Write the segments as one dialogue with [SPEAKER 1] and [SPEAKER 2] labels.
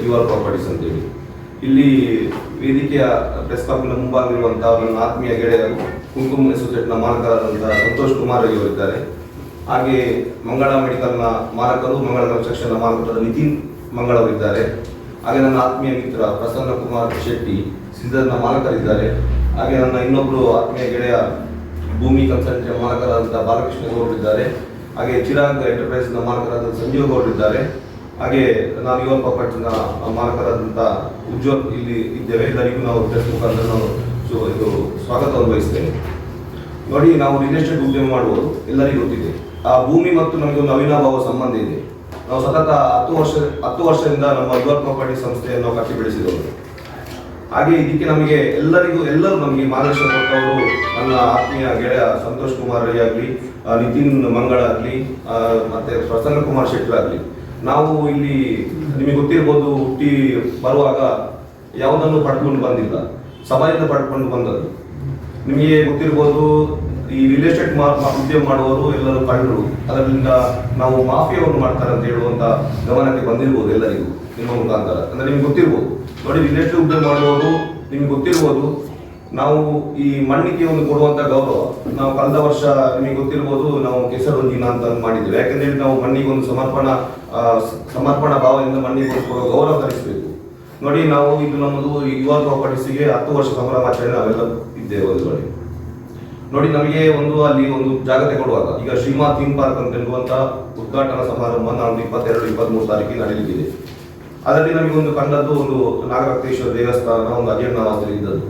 [SPEAKER 1] Your properties ಅಂತೇಳಿ. ಇಲ್ಲಿ ವೇದಿಕೆಯ ಪ್ರೆಸ್ ಕ್ಲಬ್ನ ಮುಂಭಾಗವಿರುವಂತಹ ನನ್ನ ಆತ್ಮೀಯ ಗೆಳೆಯರು ಕುಂಕುಮ ಸೊಸೈಟಿನ ಮಾಲಕರಾದಂತಹ ಸಂತೋಷ್ ಕುಮಾರ್ ಅವರಿದ್ದಾರೆ. ಹಾಗೆ ಮಂಗಳ ಮೆಡಿಕಲ್ನ ಮಾಲಕರು, ಮಂಗಳ ಕನ್ಸ್ಟ್ರಕ್ಷನ್ನ ಮಾಲಕರಾದ ನಿತಿನ್ ಮಂಗಳವರಿದ್ದಾರೆ. ಹಾಗೆ ನನ್ನ ಆತ್ಮೀಯ ಮಿತ್ರ ಪ್ರಸನ್ನ ಕುಮಾರ್ ಶೆಟ್ಟಿ ಸಿದ್ದರ್ನ ಮಾಲಕರಿದ್ದಾರೆ. ಹಾಗೆ ನನ್ನ ಇನ್ನೊಬ್ಬರು ಆತ್ಮೀಯ ಗೆಳೆಯ ಭೂಮಿ ಕನ್ಸಲ್ಟೆಂಟ್ ಮಾಲಕರಾದಂತಹ ಬಾಲಕೃಷ್ಣ ಗೌಡರಿದ್ದಾರೆ. ಹಾಗೆ ಚಿರಾಗ್ ಎಂಟರ್ಪ್ರೈಸ್ನ ಮಾಲಕರಾದ ಸಂಜೀವ್ ಗೌಡರಿದ್ದಾರೆ. ಹಾಗೆ ನಾನು ಯುವ ಪ್ರಾಪರ್ಟಿನ ಮಾಲಕರಾದಂಥ ಉಜ್ವಲ್ ಇಲ್ಲಿ ಇದ್ದೇವೆ. ಎಲ್ಲರಿಗೂ ನಾವು ಪ್ರೆಸ್ ಮುಖಾಂತರ ನಾವು ಇದು ಸ್ವಾಗತವನ್ನು ಬಯಸ್ತೇನೆ. ನೋಡಿ, ನಾವು ರಿಯಲ್ ಎಸ್ಟೇಟ್ ಉದ್ಯಮ ಮಾಡುವುದು ಎಲ್ಲರಿಗೂ ಗೊತ್ತಿದೆ. ಆ ಭೂಮಿ ಮತ್ತು ನಮಗೆ ಒಂದು ಅವಿನಾಭಾವ ಸಂಬಂಧ ಇದೆ. ನಾವು ಸತತ 10 ವರ್ಷದಿಂದ ನಮ್ಮ ಯುವ ಪ್ರಾಪರ್ಟಿ ಸಂಸ್ಥೆಯನ್ನು ನಾವು ಕಟ್ಟಿ ಬೆಳೆಸಿದವರು. ಹಾಗೆ ಇದಕ್ಕೆ ಎಲ್ಲರೂ ನಮಗೆ ಮಾರ್ಗದರ್ಶನ ಕೊಟ್ಟವರು ನನ್ನ ಆತ್ಮೀಯ ಗೆಳೆಯ ಸಂತೋಷ್ ಕುಮಾರ್ ಆಗಲಿ, ನಿತಿನ್ ಮಂಗಳ ಆಗಲಿ, ಮತ್ತೆ ಪ್ರಸನ್ನ ಕುಮಾರ್ ಶೆಟ್ಟಿ ಆಗಲಿ. ನಾವು ಇಲ್ಲಿ ನಿಮಗೆ ಗೊತ್ತಿರ್ಬೋದು, ಹುಟ್ಟಿ ಬರುವಾಗ ಯಾವುದನ್ನು ಪಡ್ಕೊಂಡು ಬಂದಿಲ್ಲ, ಸಮಾಜದಿಂದ ಪಡ್ಕೊಂಡು ಬಂದದ್ದು. ನಿಮಗೆ ಗೊತ್ತಿರ್ಬೋದು, ಈ ರಿಯಲ್ ಎಸ್ಟೇಟ್ ಉದ್ಯಮ ಮಾಡುವವರು ಎಲ್ಲರೂ ಕಂಡರು, ಅದರಿಂದ ನಾವು ಮಾಫಿಯಾವನ್ನು ಮಾಡ್ತಾರೆ ಅಂತ ಹೇಳುವಂತ ಗಮನಕ್ಕೆ ಬಂದಿರ್ಬೋದು ಎಲ್ಲರಿಗೂ ನಿಮ್ಮ ಮುಖಾಂತರ. ಅಂದ್ರೆ ನಿಮ್ಗೆ ಗೊತ್ತಿರ್ಬೋದು, ನೋಡಿ, ರಿಯಲ್ ಎಸ್ಟೇಟ್ ಉದ್ಯಮ ಮಾಡುವವರು ನಿಮ್ಗೆ ಗೊತ್ತಿರ್ಬೋದು, ನಾವು ಈ ಮಣ್ಣಿಗೆ ಒಂದು ಕೊಡುವಂತ ಗೌರವ ನಾವು ಕಳೆದ ವರ್ಷ ನಿಮಗೆ ಗೊತ್ತಿರ್ಬೋದು, ನಾವು ಕೆಸರು ದಿನ ಅಂತ ಮಾಡಿದ್ದೇವೆ. ಯಾಕಂದ್ರೆ ನಾವು ಮಣ್ಣಿಗೆ ಒಂದು ಸಮರ್ಪಣಾ ಭಾವದಿಂದ ಮಣ್ಣಿಗೆ ಒಂದು ಗೌರವ ತರಿಸಬೇಕು. ನೋಡಿ, ನಾವು ಇದು ನಮ್ಮದು ಯುವ ಪ್ರಾಪರ್ಟೀಸ್ಗೆ 10 ವರ್ಷ ಸಂಭ್ರಮಾಚರಣೆ ನಾವೆಲ್ಲ ಇದ್ದೇವೆ. ನೋಡಿ, ನಮಗೆ ಅಲ್ಲಿ ಒಂದು ಜಾಗತೆ ಕೊಡುವಾಗ ಈಗ ಶ್ರೀಮಾ ಥೀಮ್ ಪಾರ್ಕ್ ಅಂತ ಹೇಳುವಂತ ಉದ್ಘಾಟನಾ ಸಮಾರಂಭ ನಾವು 22-23 ತಾರೀಕಿಗೆ ನಡೆಯಲಿದೆ. ಅದರಲ್ಲಿ ನಮಗೆ ಒಂದು ಕಂಡದ್ದು ಒಂದು ನಾಗರಕ್ತೇಶ್ವರ ದೇವಸ್ಥಾನ ಒಂದು ಅಜೇಂಡಾವಾಸದಲ್ಲಿ ಇದ್ದದ್ದು.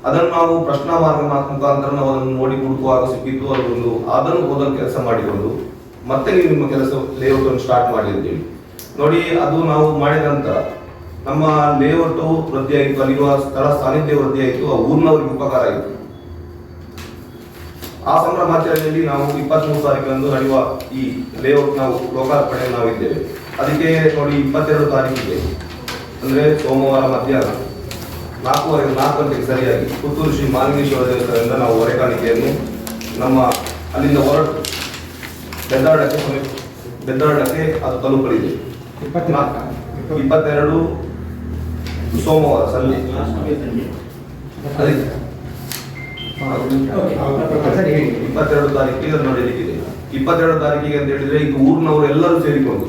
[SPEAKER 1] ಅದನ್ನು ನಾವು ಪ್ರಶ್ನಾ ಮಾರ್ಗ ಮುಖಾಂತರ ನಾವು ಅದನ್ನು ನೋಡಿ ಹುಡುಕುವಾಗ ಸಿಕ್ಕಿದ್ದು. ಅದನ್ನು ಓದಲು ಕೆಲಸ ಮಾಡಿಕೊಂಡು ಮತ್ತೆ ನೀವು ನಿಮ್ಮ ಕೆಲಸ ಲೇಔಟ್ ಅನ್ನು ಸ್ಟಾರ್ಟ್ ಮಾಡಿ ಅಂತೇಳಿ. ನೋಡಿ, ಅದು ನಾವು ಮಾಡಿದ ನಂತರ ನಮ್ಮ ಲೇಔಟ್ ವೃದ್ಧಿ ಆಯಿತು, ಅಲ್ಲಿರುವ ಸ್ಥಳ ಸಾನ್ನಿಧ್ಯ ವೃದ್ಧಿ ಆಯಿತು, ಆ ಊರಿನವರಿಗೆ ಉಪಕಾರ ಆಯಿತು. ಆ ಸಂಭ್ರಮಾಚರಣೆಯಲ್ಲಿ ನಾವು 23 ತಾರೀಕರಂದು ನಡೆಯುವ ಈ ಲೇಔಟ್ ನಾವು ಲೋಕಾರ್ಪಣೆ ನಾವಿದ್ದೇವೆ. ಅದಕ್ಕೆ ನೋಡಿ, 22 ತಾರೀಕಿಗೆ ಅಂದ್ರೆ ಸೋಮವಾರ ಮಧ್ಯಾಹ್ನ 4 ಗಂಟೆಗೆ ಸರಿಯಾಗಿ ಪುತ್ತೂರು ಶ್ರೀ ಮಾಲಿಂಗೇಶ್ವರ ದೇವಸ್ಥಾನದಿಂದ ನಾವು ಹೊರೆಕಾಣಿಕೆಯನ್ನು ನಮ್ಮ ಅಲ್ಲಿಂದ ಹೊರಟು ಬೆದ್ದಾಡಕ್ಕೆ ಅದು ತಲುಪಲಿದೆ. 22 ಸೋಮವಾರ ಸಂಜೆ. ಅದಕ್ಕೆ 22 ತಾರೀಕಿಗೆ ನಡೆಯಲಿಕ್ಕಿದೆ. 22 ತಾರೀಕಿಗೆ ಅಂತ ಹೇಳಿದ್ರೆ ಈಗ ಊರಿನವರು ಎಲ್ಲರೂ ಸೇರಿಕೊಂಡು,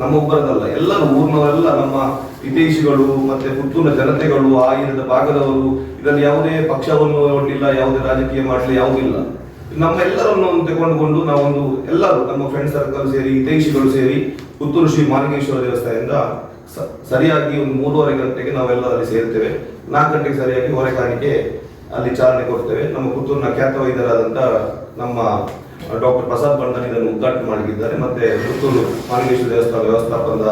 [SPEAKER 1] ನಮ್ಮೊಬ್ಬರದಲ್ಲ, ಎಲ್ಲರೂ ಊರಿನವರೆಲ್ಲ, ನಮ್ಮ ಹಿತೈಷಿಗಳು ಮತ್ತೆ ಪುತ್ತೂರಿನ ಜನತೆಗಳು, ಆ ಇರದ ಭಾಗದವರು, ಇದರಲ್ಲಿ ಯಾವುದೇ ಪಕ್ಷವನ್ನು ನೋಡಲಿಲ್ಲ, ಯಾವುದೇ ರಾಜಕೀಯ ಮಾಡಲಿ, ಯಾವುದಿಲ್ಲ. ನಮ್ಮ ಎಲ್ಲರನ್ನು ತೆಗೆದುಕೊಂಡು ನಾವೊಂದು ಎಲ್ಲರೂ ನಮ್ಮ ಫ್ರೆಂಡ್ ಸರ್ಕಲ್ ಸೇರಿ, ಹಿತೈಷಿಗಳು ಸೇರಿ ಪುತ್ತೂರು ಶ್ರೀ ಮಾಲಿಂಗೇಶ್ವರ ದೇವಸ್ಥಾನದಿಂದ ಸರಿಯಾಗಿ ಒಂದು 3:30 ಗಂಟೆಗೆ ನಾವೆಲ್ಲ ಅಲ್ಲಿ ಸೇರ್ತೇವೆ. 4 ಗಂಟೆಗೆ ಸರಿಯಾಗಿ ಹೊರೆಕಾಣಿಕೆ ಅಲ್ಲಿ ಚಾಲನೆ ಕೊಡ್ತೇವೆ. ನಮ್ಮ ಪುತ್ತೂರಿನ ಖ್ಯಾತ ವೈದ್ಯರಾದಂಥ ನಮ್ಮ ಡಾಕ್ಟರ್ ಪ್ರಸಾದ್ ಬಂಡನ್ ಇದನ್ನು ಉದ್ಘಾಟನೆ ಮಾಡಲಿದ್ದಾರೆ. ಮತ್ತೆ ಪುತ್ತೂರು ಮಾಲಿಂಗೇಶ್ವರ ದೇವಸ್ಥಾನ ವ್ಯವಸ್ಥಾಪನದ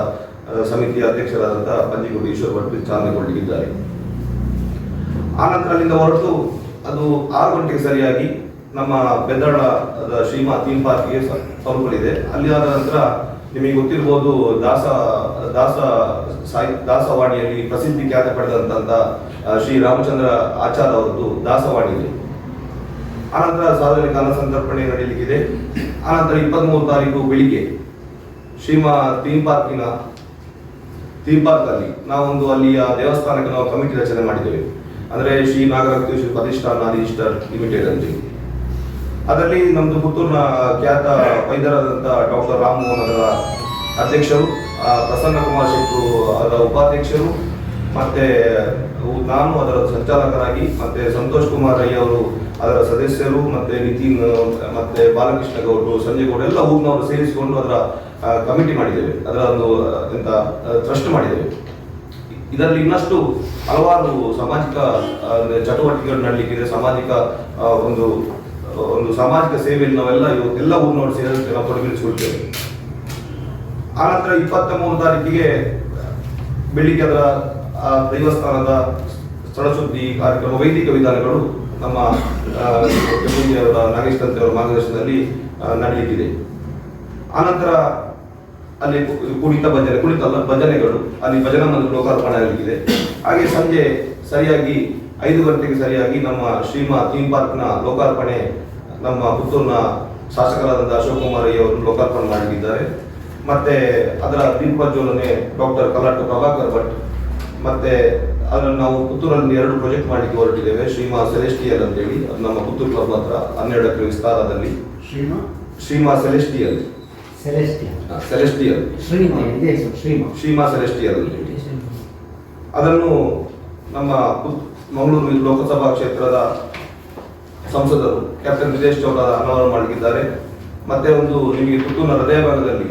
[SPEAKER 1] ಸಮಿತಿಯ ಅಧ್ಯಕ್ಷರಾದಂತಹ ಪಂಜಿಗುಡಿ ಈಶ್ವರ್ ಭಟ್ ಚಾಲನೆ ಕೊಡಲಿದ್ದಾರೆ. ಆನಂತರ ಅಲ್ಲಿಂದ ಹೊರಟು ಅದು 6 ಗಂಟೆಗೆ ಸರಿಯಾಗಿ ನಮ್ಮ ಬೆದ್ದಾಳ ಶ್ರೀಮಾ ಥೀಮ್ ಪಾರ್ಕ್ಗೆ ತಲುಪಲಿದೆ. ಅಲ್ಲಿ ಆದ ನಂತರ ನಿಮಗೆ ಗೊತ್ತಿರ್ಬೋದು, ದಾಸವಾಣಿಯಲ್ಲಿ ಪ್ರಸಿದ್ಧಿ ಖ್ಯಾತ ಪಡೆದಂತ ಶ್ರೀ ರಾಮಚಂದ್ರ ಆಚಾರ್ ಅವರದ್ದು ದಾಸವಾಣಿ ಇದೆ. ಆನಂತರ ಸಾರ್ವಜನಿಕ ಅನ್ನ ಸಂತರ್ಪಣೆ ನಡೆಯಲಿಕ್ಕಿದೆ. ಆನಂತರ 23 ತಾರೀಕು ಬೆಳಿಗ್ಗೆ ಶ್ರೀಮಾ ಥೀಮ್ ಪಾರ್ಕ್ ಅಲ್ಲಿ ನಾವೊಂದು ಅಲ್ಲಿಯ ದೇವಸ್ಥಾನಕ್ಕೆ ನಾವು ಕಮಿಟಿ ರಚನೆ ಮಾಡಿದ್ದೇವೆ. ಅಂದ್ರೆ ಶ್ರೀ ನಾಗರಕ್ತೇಶ್ವರ ಪ್ರತಿಷ್ಠಾನ ಈಸ್ಟರ್ ಲಿಮಿಟೆಡ್ ಅಂತ. ಅದರಲ್ಲಿ ನಮ್ದು ಪುತ್ತೂರಿನ ಖ್ಯಾತ ವೈದ್ಯರಾದಂತಹ ಡಾಕ್ಟರ್ ರಾಮ್ ಮೋಹನ್ ಅವರ ಅಧ್ಯಕ್ಷರು, ಪ್ರಸನ್ನ ಕುಮಾರ್ ಶೆಟ್ಟಿ ಅದರ ಉಪಾಧ್ಯಕ್ಷರು, ಮತ್ತೆ ನಾನು ಅದರ ಸಂಚಾಲಕರಾಗಿ, ಮತ್ತೆ ಸಂತೋಷ್ ಕುಮಾರ್ ರೈ ಅವರು ಅದರ ಸದಸ್ಯರು, ಮತ್ತೆ ನಿತಿನ್, ಮತ್ತೆ ಬಾಲಕೃಷ್ಣ ಗೌಡರು, ಸಂಜಯ್ ಗೌಡ ಎಲ್ಲ ಊರಿನವರು ಸೇರಿಸಿಕೊಂಡು ಅದರ ಕಮಿಟಿ ಮಾಡಿದ್ದೇವೆ. ಅದರ ಒಂದು ಟ್ರಸ್ಟ್ ಮಾಡಿದ್ದೇವೆ. ಇದರಲ್ಲಿ ಇನ್ನಷ್ಟು ಹಲವಾರು ಸಾಮಾಜಿಕ ಚಟುವಟಿಕೆಗಳು ನಡಲಿಕ್ಕಿದೆ. ಒಂದು ಸಾಮಾಜಿಕ ಸೇವೆಯಲ್ಲಿ ನಾವೆಲ್ಲ ಎಲ್ಲ ಊರಿನವರು ಸೇರಿದಂತೆ ನಾವು ತೊಡಗಿಸಿಕೊಳ್ತೇವೆ. ಆನಂತರ 23 ತಾರೀಕಿಗೆ ಬೆಳಿಗ್ಗೆ ಅದರ ದೇವಸ್ಥಾನದ ಸ್ಥಳಶುದ್ಧಿ ಕಾರ್ಯಕ್ರಮ, ವೈದಿಕ ವಿಧಾನಗಳು ನಮ್ಮ ಅವರ ನಾಗೇಶ್ ತಂತೆ ಅವರ ಮಾರ್ಗದರ್ಶನದಲ್ಲಿ ನಡೆಯಲಿಕ್ಕಿದೆ. ಆನಂತರ ಅಲ್ಲಿ ಭಜನೆಗಳು ಅಲ್ಲಿ ಭಜನಾ ಮಂದಿರ ಲೋಕಾರ್ಪಣೆ ಆಗಲಿಕ್ಕಿದೆ. ಹಾಗೆ ಸಂಜೆ ಸರಿಯಾಗಿ 5 ಗಂಟೆಗೆ ಸರಿಯಾಗಿ ನಮ್ಮ ಶ್ರೀಮಾ ಥೀಮ್ ಪಾರ್ಕ್ನ ಲೋಕಾರ್ಪಣೆ ನಮ್ಮ ಪುತ್ತೂರಿನ ಶಾಸಕರಾದಂತಹ ಅಶೋಕ್ ಕುಮಾರ್ ಅವರು ಲೋಕಾರ್ಪಣೆ ಮಾಡಲಿದ್ದಾರೆ. ಮತ್ತೆ ಅದರ ದೀಪಜ್ವಲನೆ ಡಾಕ್ಟರ್ ಕಲಾಟ ಪ್ರಭಾಕರ್ ಭಟ್. ಮತ್ತೆ ಅದನ್ನು ನಾವು ಪುತ್ತೂರಲ್ಲಿ 2 ಪ್ರಾಜೆಕ್ಟ್ ಮಾಡಲಿಕ್ಕೆ ಹೊರಟಿದ್ದೇವೆ. ಶ್ರೀಮಾ ಸೆಲೆಸ್ಟಿಯಲ್ ಅಂತೇಳಿ, ಅದು ನಮ್ಮ ಪುತ್ತೂರು ಕ್ಲಬ್ ಹತ್ರ 12 ಎಕರೆ ವಿಸ್ತಾರದಲ್ಲಿ. ಶ್ರೀಮಾ ಸೆಲೆಸ್ಟಿಯಲ್ ಶ್ರೀಮಾ ಸೆಲೆಸ್ಟಿಯಲ್ ಅಂತೇಳಿ ಅದನ್ನು ನಮ್ಮ ಮಂಗಳೂರು ಲೋಕಸಭಾ ಕ್ಷೇತ್ರದ ಸಂಸದರು ಕ್ಯಾಪ್ಟನ್ ವಿದೇಶ್ ಚೌಡ ಅನಾವರಣ ಮಾಡಲಿದ್ದಾರೆ. ಮತ್ತೆ ಒಂದು ನಿಮಗೆ ಪುತ್ತೂರಿನ ಹೃದಯ ಭಾಗದಲ್ಲಿ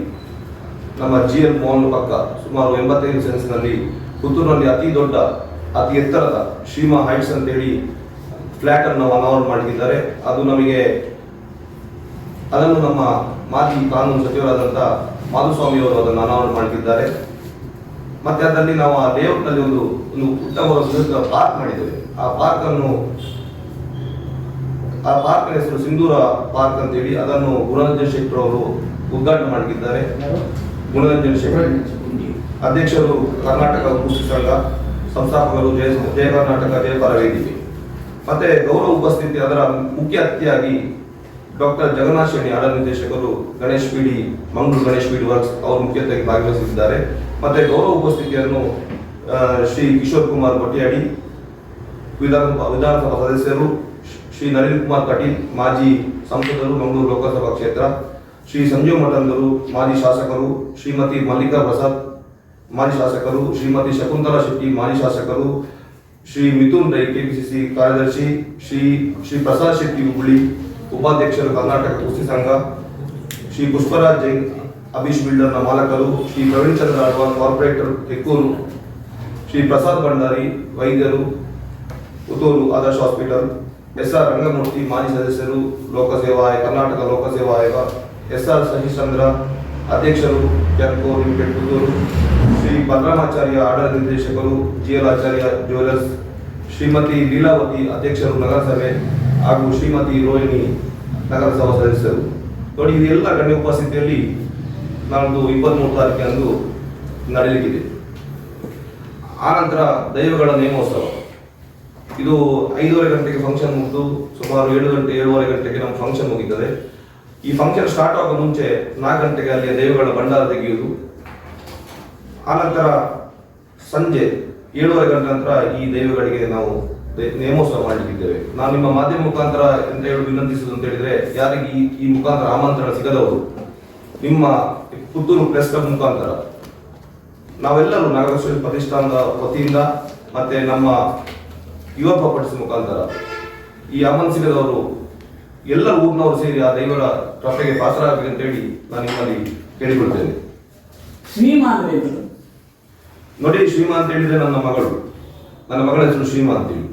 [SPEAKER 1] ನಮ್ಮ GL ಮೋಹನ್ ಪಕ್ಕ ಸುಮಾರು 85 ಸೆನ್ಸ್ನಲ್ಲಿ ಪುತ್ತೂರಿನಲ್ಲಿ ಅತಿ ಎತ್ತರದ ಶ್ರೀಮಾ ಹೈಟ್ಸ್ ಅಂತೇಳಿ ಫ್ಲಾಟ್ ಅನ್ನು ನಾವು ಅನಾವರಣ ಮಾಡಲಿದ್ದಾರೆ. ಅದನ್ನು ನಮ್ಮ ಮಾಜಿ ಕಾನೂನು ಸಚಿವರಾದಂಥ ಮಾಧುಸ್ವಾಮಿ ಅವರು ಅದನ್ನು ಅನಾವರಣ ಮಾಡಲಿದ್ದಾರೆ. ಮತ್ತೆ ಅದರಲ್ಲಿ ನಾವು ಆ ಲೇಔಟ್ನಲ್ಲಿ ಒಂದು ಉತ್ತಮವಾದ ಪಾರ್ಕ್ ಮಾಡಿದ್ದೇವೆ. ಆ ಪಾರ್ಕ್ ಹೆಸರು ಸಿಂಧೂರ ಪಾರ್ಕ್ ಅಂತೇಳಿ, ಅದನ್ನು ಗುಣರಂಜನ್ ಶೆಟ್ಟರ್ ಅವರು ಉದ್ಘಾಟನೆ ಮಾಡಲಿದ್ದಾರೆ. ಗುಣರಂಜನ್ ಶೆಟ್ಟರ್ ಅಧ್ಯಕ್ಷರು ಕರ್ನಾಟಕ ಕೃಷಿ ಸಂಘ, ಸಂಸ್ಥಾಪಕರು ಜಯ ಕರ್ನಾಟಕ ಜಯಪರ ವೇದಿಕೆ. ಮತ್ತೆ ಗೌರವ ಉಪಸ್ಥಿತಿ ಅದರ ಮುಖ್ಯ ಅತಿಥಿಯಾಗಿ ಡಾಕ್ಟರ್ ಜಗನ್ನಾಥ್ ಶೆಣಿ ಆಡಳಿತ ನಿರ್ದೇಶಕರು ಮಂಗಳೂರು ಗಣೇಶ್ ಪೀಡಿ ವರ್ಕ್ಸ್ ಅವರು ಮುಖ್ಯ ಅತಿಥಿಯಾಗಿ ಭಾಗವಹಿಸಿದ್ದಾರೆ. ಮತ್ತೆ ಗೌರವ ಉಪಸ್ಥಿತಿಯನ್ನು ಶ್ರೀ ಕಿಶೋರ್ ಕುಮಾರ್ ಕೊಟ್ಟಿಯಾಡಿ ವಿಧಾನಸಭಾ ಸದಸ್ಯರು, ಶ್ರೀ ನಳಿನ್ ಕುಮಾರ್ ಕಟೀಲ್ ಮಾಜಿ ಸಂಸದರು ಮಂಗಳೂರು ಲೋಕಸಭಾ ಕ್ಷೇತ್ರ, ಶ್ರೀ ಸಂಜೀವ್ ಮಠಂದರು ಮಾಜಿ ಶಾಸಕರು, ಶ್ರೀಮತಿ ಮಲ್ಲಿಕಾ ಪ್ರಸಾದ್ ಮಾಜಿ ಶಾಸಕರು, ಶ್ರೀಮತಿ ಶಕುಂತಲಾ ಶೆಟ್ಟಿ ಮಾಜಿ ಶಾಸಕರು, ಶ್ರೀ ಮಿಥುನ್ ರೈ ಕೆಪಿಸಿಸಿ ಕಾರ್ಯದರ್ಶಿ, ಶ್ರೀ ಪ್ರಸಾದ್ ಶೆಟ್ಟಿ ಹುಬ್ಬಳ್ಳಿ ಉಪಾಧ್ಯಕ್ಷರು ಕರ್ನಾಟಕ ಕುಸ್ತಿ ಸಂಘ, ಶ್ರೀ ಪುಷ್ಪರಾಜ್ ಜೈನ್ ಅಭಿಷ್ ಬಿಲ್ಡರ್ನ ಮಾಲಕರು, ಶ್ರೀ ಪ್ರವೀಣ್ ಚಂದ್ರ ಅಡ್ವಾನ್ ಕಾರ್ಪೊರೇಟರ್ ಹೆಕ್ಕೂರು, ಶ್ರೀ ಪ್ರಸಾದ್ ಭಂಡಾರಿ ವೈದ್ಯರು ಪುತ್ತೂರು ಆದರ್ಶ ಹಾಸ್ಪಿಟಲ್, SR ರಂಗಮೂರ್ತಿ ಮಾಜಿ ಸದಸ್ಯರು ಕರ್ನಾಟಕ ಲೋಕಸೇವಾ ಆಯೋಗ, SR ಸಹಿಶ್ಚಂದ್ರ ಅಧ್ಯಕ್ಷರು ಕ್ಯಾನ್ಕೋ ಲಿಮಿಟೆಡ್ ಪುತ್ತೂರು, ಶ್ರೀ ಬಲರಾಮಾಚಾರ್ಯ ಆಡಳಿತ ನಿರ್ದೇಶಕರು GL ಆಚಾರ್ಯ ಜ್ಯುವೆಲರ್ಸ್, ಶ್ರೀಮತಿ ಲೀಲಾವತಿ ಅಧ್ಯಕ್ಷರು ನಗರಸಭೆ ಹಾಗೂ ಶ್ರೀಮತಿ ರೋಹಿಣಿ ನಗರಸಭಾ ಸದಸ್ಯರು. ನೋಡಿ, ಇದೆಲ್ಲ ಗಣ್ಯ ಉಪಸ್ಥಿತಿಯಲ್ಲಿ ನಾಳ್ದು 23 ತಾರೀಕಿನಂದು ನಡೆಯಲಿಕ್ಕಿದೆ. ಆನಂತರ ದೈವಗಳ ನೇಮೋತ್ಸವ, ಇದು 5:30 ಗಂಟೆಗೆ ಫಂಕ್ಷನ್ ಮುಗಿದು ಸುಮಾರು 7:30 ಗಂಟೆಗೆ ನಮ್ಮ ಫಂಕ್ಷನ್ ಮುಗಿತದೆ. ಈ ಫಂಕ್ಷನ್ ಸ್ಟಾರ್ಟ್ ಆಗೋ ಮುಂಚೆ 4 ಗಂಟೆಗೆ ಅಲ್ಲಿ ದೈವಗಳ ಭಂಡಾರ ತೆಗೆಯುವುದು. ಆನಂತರ ಸಂಜೆ 7:30 ಗಂಟೆ ನಂತರ ಈ ದೈವಗಳಿಗೆ ನಾವು ನೇಮೋತ್ಸವ ಮಾಡಲಿಕ್ಕಿದ್ದೇವೆ. ನಾನು ನಿಮ್ಮ ಮಾಧ್ಯಮ ಮುಖಾಂತರ ಅಂತ ಹೇಳಿ ವಿನಂತಿಸುವುದು ಅಂತ ಹೇಳಿದ್ರೆ, ಯಾರಿಗೆ ಈ ಮುಖಾಂತರ ಆಮಂತ್ರಣ ಸಿಗದವರು ನಿಮ್ಮ ಪುತ್ತೂರು ಪ್ರೆಸ್ ಕ್ಲಬ್ ಮುಖಾಂತರ ನಾವೆಲ್ಲರೂ ನಾಗರಶ್ರೀ ಪ್ರತಿಷ್ಠಾನದ ವತಿಯಿಂದ ಮತ್ತೆ ನಮ್ಮ ಯುವ ಪ್ರಾಪರ್ಟೀಸ್ ಮುಖಾಂತರ ಈ ಆಮಂತ್ರಣ ಸಿಗದವರು ಎಲ್ಲ ಊರಿನವರು ಸೇರಿ ಆ ದೈವರ ಕೃಪೆಗೆ ಪಾತ್ರರಾಗಬೇಕಂತೇಳಿ ನಾನು ನಿಮ್ಮಲ್ಲಿ ಕೇಳಿಕೊಳ್ತೇನೆ. ನೋಡಿ, ಶ್ರೀಮಾ ಅಂತ ಹೇಳಿದ್ರೆ ನನ್ನ ಮಗಳ ಹೆಸರು ಶ್ರೀಮಾ ಅಂತೇಳಿ,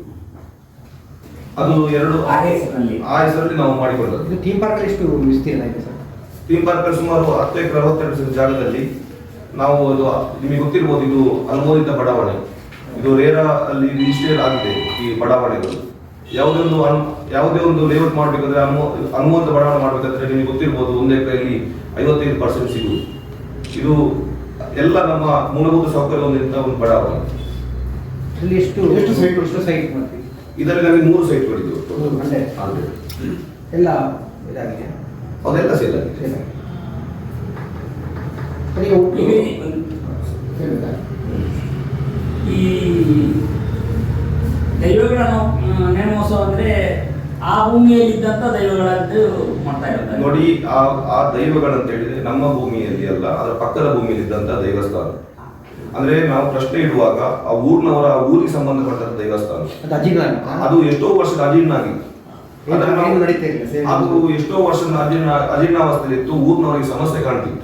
[SPEAKER 1] ಅದು ಆ ಹೆಸರಲ್ಲಿ ನಾವು ಮಾಡಿಕೊಂಡದ್ದು.
[SPEAKER 2] ಥೀಮ್ ಪಾರ್ಕ್ ಎಷ್ಟು ವಿಸ್ತೀರ್ಣ ಇದೆ ಸರ್?
[SPEAKER 1] ಥೀಮ್ ಪಾರ್ಕ್ ಸುಮಾರು 10 ಎಕರೆ 62 ಸೆಂಟ್ ಜಾಗದಲ್ಲಿ ನಾವು ನಿಮಗೆ ಗೊತ್ತಿರ್ಬೋದು, ಇದು ಅನುಮೋದಿತ ಬಡಾವಣೆ. ಇದು ರೇರಾ ಅಲ್ಲಿ ರಿಜಿಸ್ಟರ್ ಆಗಿದೆ ಈ ಬಡಾವಣೆಗಳು. ಯಾವುದೇ ಒಂದು ಲೇಔಟ್ ಮಾಡಬೇಕಾದ್ರೆ ಅನುಮೋದಿತ ಬಡಾವಣೆ ಮಾಡಬೇಕಾದ್ರೆ ನಿಮಗೆ ಗೊತ್ತಿರ್ಬೋದು, 1 ಎಕರೆಯಲ್ಲಿ 55% ಸಿಗುವುದು. ಇದು ಎಲ್ಲ ನಮ್ಮ ಮೂಲಭೂತ ಸೌಕರ್ಯ ಹೊಂದಿದಂತ ಒಂದು ಬಡಾವಣೆ.
[SPEAKER 2] ಎಷ್ಟು ಸೈಟ್ ಮಾಡ್ತೀವಿ?
[SPEAKER 1] ಇದರಲ್ಲಿ ನಮಗೆ 3 ಸೈಟ್ಗಳಿದ್ದು
[SPEAKER 2] ಎಲ್ಲ ಇದಾಗಿದೆ,
[SPEAKER 1] ಅದೆಲ್ಲ ಸೇಲ್ ಆಗಿದೆ.
[SPEAKER 3] ಈ ದೈವಗಳ ನೇಮೋತ್ಸವ ಅಂದ್ರೆ ಆ ಭೂಮಿಯಲ್ಲಿದ್ದಂತ ದೈವಗಳದ್ದು ಮಾಡ್ತಾ ಇರ್ತಾರೆ.
[SPEAKER 1] ನೋಡಿ, ಆ ದೈವಗಳಂತ ಹೇಳಿದ್ರೆ ನಮ್ಮ ಭೂಮಿಯಲ್ಲಿ ಅಲ್ಲ, ಅದರ ಪಕ್ಕದ ಭೂಮಿಯಲ್ಲಿ ಇದ್ದಂತ ದೇವಸ್ಥಾನ. ಅಂದ್ರೆ ನಾವು ಪ್ರಶ್ನೆ ಇಡುವಾಗ ಆ ಊರಿಗೆ ಸಂಬಂಧಪಟ್ಟ ದೇವಸ್ಥಾನ ಅದು ಎಷ್ಟೋ ವರ್ಷದ ಅಜೀರ್ಣಾಗಿ ಅದು ಎಷ್ಟೋ ವರ್ಷದ ಅಜೀರ್ಣಾವಸ್ಥೆಯಲ್ಲಿ ಇತ್ತು. ಊರಿನವರಿಗೆ ಸಮಸ್ಯೆ ಕಾಣ್ತಿತ್ತು.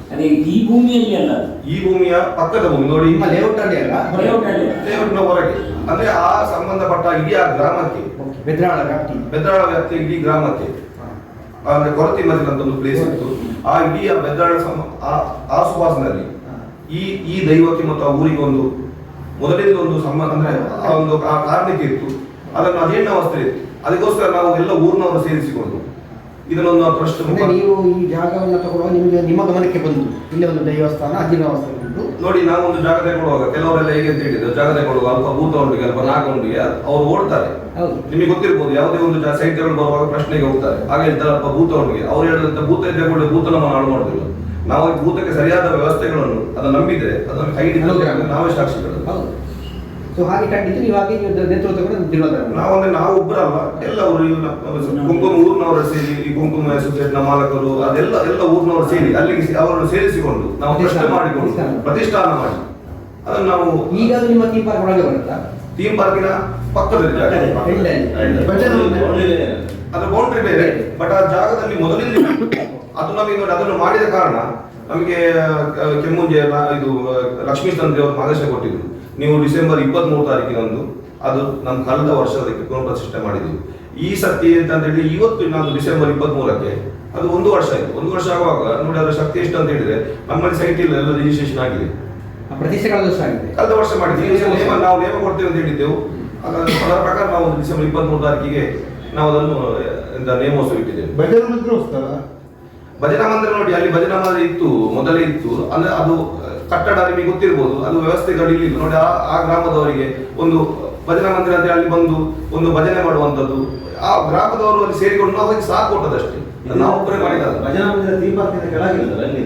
[SPEAKER 3] ಈ ಭೂಮಿಯಲ್ಲಿ ಅಲ್ಲ,
[SPEAKER 1] ಈ ಭೂಮಿಯ ಪಕ್ಕದ ಭೂಮಿ ನೋಡಿ, ಲೇಔಟ್ನ ಹೊರಗೆ, ಅಂದ್ರೆ ಆ ಸಂಬಂಧಪಟ್ಟ ಇಡೀ ಆ ಗ್ರಾಮಕ್ಕೆ, ಬೆದ್ರಾಳ ವ್ಯಾಪ್ತಿ ಇಡೀ ಗ್ರಾಮಕ್ಕೆ, ಅಂದ್ರೆ ಕೊರತಿ ಮಜಲ್ ಅಂತ ಒಂದು ಪ್ಲೇಸ್ ಇತ್ತು. ಆ ಇಡೀ ಬೆದ್ರಾಳ ಆಸುಪಾಸಿನಲ್ಲಿ ಈ ದೈವಕ್ಕೆ ಮತ್ತು ಆ ಊರಿಗೆ ಒಂದು ಮೊದಲಿಂದ ಒಂದು ಸಂಬಂಧ, ಅಂದ್ರೆ ಆ ಒಂದು ಕಾರಣಕ್ಕೆ ಇತ್ತು. ಅದನ್ನು ಅಜೀರ್ಣಾವಸ್ಥೆ ಇತ್ತು. ಅದಕ್ಕೋಸ್ಕರ ನಾವು ಎಲ್ಲ ಊರಿನವರು ಸೇರಿಸಿಕೊಂಡು ಇದನ್ನೊಂದು ಪ್ರಶ್ನೆ.
[SPEAKER 2] ನೀವು ಈ ಜಾಗವನ್ನು ತಗೊಳ್ಳುವಾಗ ನಿಮಗೆ ನಿಮ್ಮ ಗಮನಕ್ಕೆ ಬಂತು ಇಲ್ಲಿ ಒಂದು ದೇವಸ್ಥಾನ ಅಜೀರ್ಣಾವಸ್ಥೆ ಉಂಟು.
[SPEAKER 1] ನೋಡಿ, ನಾವು ಒಂದು ಜಾಗ ತಗೊಳ್ಳುವಾಗ ಕೆಲವರೆಲ್ಲ ಹೇಗೆ ಅಂತ ಹೇಳಿದ್ರು, ಜಾಗ ತಗೊಳ್ಳುವಾಗ ಅಲ್ಪ ಭೂತಗೊಂಡಿಗೆ ಅಲ್ಪ ನಾಗೊಂಡಿಗೆ ಅವ್ರು ಓಡ್ತಾರೆ. ನಿಮಗೆ ಗೊತ್ತಿರ್ಬೋದು, ಯಾವುದೇ ಒಂದು ಸೈಟ್ ತಗೊಂಡು ಬರುವಾಗ ಪ್ರಶ್ನೆಗೆ ಹೋಗ್ತಾರೆ. ಹಾಗೆ ಹೇಳ್ತಾರೆ ಅಲ್ಪ ಭೂತಗೊಂಡಿಗೆ, ಅವ್ರು ಹೇಳಿದಂತ ಭೂತ ತಗೊಂಡು ಭೂತ ನಮ್ಮ ಹಾಳು ಮಾಡುದಿಲ್ಲ. ನಾವು ಈ ಭೂತಕ್ಕೆ ಸರಿಯಾದ ವ್ಯವಸ್ಥೆಗಳನ್ನು ಅದನ್ನು ನಂಬಿದ್ರೆ ಅದನ್ನು ಕೈ ಹಿಡಿದ್ರೆ ನಾವೇ ಸಾಕ್ಷಿಗಳು.
[SPEAKER 2] ಹೌದು. ಸೊ ಹಾಗೆ ಖಂಡಿತ ನೀವು ಹಾಗೆ ನೇತೃತ್ವ ಕೂಡ ದಿನೋದರ
[SPEAKER 1] ನಾವು ಒಬ್ಬರಲ್ಲ, ಎಲ್ಲವರು ಕುಂಕುಮ ಊರಿನವರು ಸೇರಿ, ಈ ಕುಂಕುಮ ಅಸೋಸಿಯೇಟ್ನ ಮಾಲಕರು ಎಲ್ಲ ಊರಿನವರು ಸೇರಿ ಅಲ್ಲಿಗೆ ಅವರನ್ನು ಸೇರಿಸಿಕೊಂಡು ನಾವು ಪ್ರಶ್ನೆ ಮಾಡಿಕೊಂಡು ಪ್ರತಿಷ್ಠಾನ ಮಾಡಿ ಅದನ್ನು ನಾವು
[SPEAKER 2] ಈಗ ಅದು ನಿಮ್ಮ ಥೀಮ್ ಪಾರ್ಕ್ ಒಳಗೆ ಬರುತ್ತಾ?
[SPEAKER 1] ಥೀಮ್ ಪಾರ್ಕಿನ ಪಕ್ಕದಲ್ಲಿ ಅದರ ಬೌಂಡ್ರಿ ಬೇರೆ, ಬಟ್ ಆ ಜಾಗದಲ್ಲಿ ಮೊದಲಿಂದ ಅದು ನಮಗೆ ನೋಡಿ ಅದನ್ನು ಮಾಡಿದ ಕಾರಣ ನಮಗೆ ಕೆಮ್ಮುಂಜೆ ಇದು ಲಕ್ಷ್ಮೀ ತಂದೆ ಅವರು ಮಾರ್ಗದರ್ಶನ ಕೊಟ್ಟಿದ್ರು. ನೀವು ಡಿಸೆಂಬರ್ 23 ತಾರೀಕಿನಂದು ಅದು ನಮ್ಮ ಕಳೆದ ವರ್ಷದಕ್ಕೆ ಪುನಃಪ್ರತಿಷ್ಠೆ ಮಾಡಿದ್ವಿ. ಈ ಸತಿ ಅಂತ ಹೇಳಿ ಇವತ್ತು ನಾನು ಡಿಸೆಂಬರ್ 23ಕ್ಕೆ ಅದು 1 ವರ್ಷ ಆಯಿತು. 1 ವರ್ಷ ಆಗುವಾಗ ನೋಡಿ ಅದರ ಶಕ್ತಿ ಎಷ್ಟು ಅಂತ ಹೇಳಿದ್ರೆ ನಮ್ಮಲ್ಲಿ ಸೈಟ್ ಇಲ್ಲ, ಎಲ್ಲ ರಿಜಿಸ್ಟ್ರೇಷನ್ ಆಗಿದೆ.
[SPEAKER 2] ಪ್ರತಿಷ್ಠೆ ಆಗಿದೆ.
[SPEAKER 1] ಕಳೆದ ವರ್ಷ ಮಾಡಿದ್ವಿ. ನಾವು ನೇಮ ಕೊಡ್ತೇವೆ ಅಂತ ಹೇಳಿದ್ದೆವು. ಅದರ ಪ್ರಕಾರ ನಾವು ಡಿಸೆಂಬರ್ 23 ತಾರೀಕಿಗೆ ನಾವು ಅದನ್ನು ನೇಮೋತ್ಸವ ಇಟ್ಟಿದ್ದೇವೆ. ಭಜನಾ ಮಂದಿರ ನೋಡಿ, ಅಲ್ಲಿ ಭಜನಾ ಮಂದಿರ ಇತ್ತು, ಮೊದಲೇ ಇತ್ತು. ಅಂದ್ರೆ ಅದು ಕಟ್ಟಡ ನಿಮಗೆ ಗೊತ್ತಿರ್ಬೋದು, ಅದು ವ್ಯವಸ್ಥೆಗಳು ಇಲ್ಲಿ ನೋಡಿ. ಆ ಗ್ರಾಮದವರಿಗೆ ಒಂದು ಭಜನಾ ಮಂದಿರ ಅಂತ ಅಲ್ಲಿ ಬಂದು ಒಂದು ಭಜನೆ ಮಾಡುವಂಥದ್ದು, ಆ ಗ್ರಾಮದವರು ಅಲ್ಲಿ ಸೇರಿಕೊಂಡು ನಾವು ಅದಕ್ಕೆ ಸಾಥ್ ಕೊಟ್ಟದಷ್ಟೇ, ನಾವು ಒಬ್ಬರೇ ಮಾಡಿದ.
[SPEAKER 4] ಭಜನಾ ಮಂದಿರ ದೀಪಾರ್ಕಿನ ಕೆಳಗಿಲ್ಲ ಅಲ್ಲಿ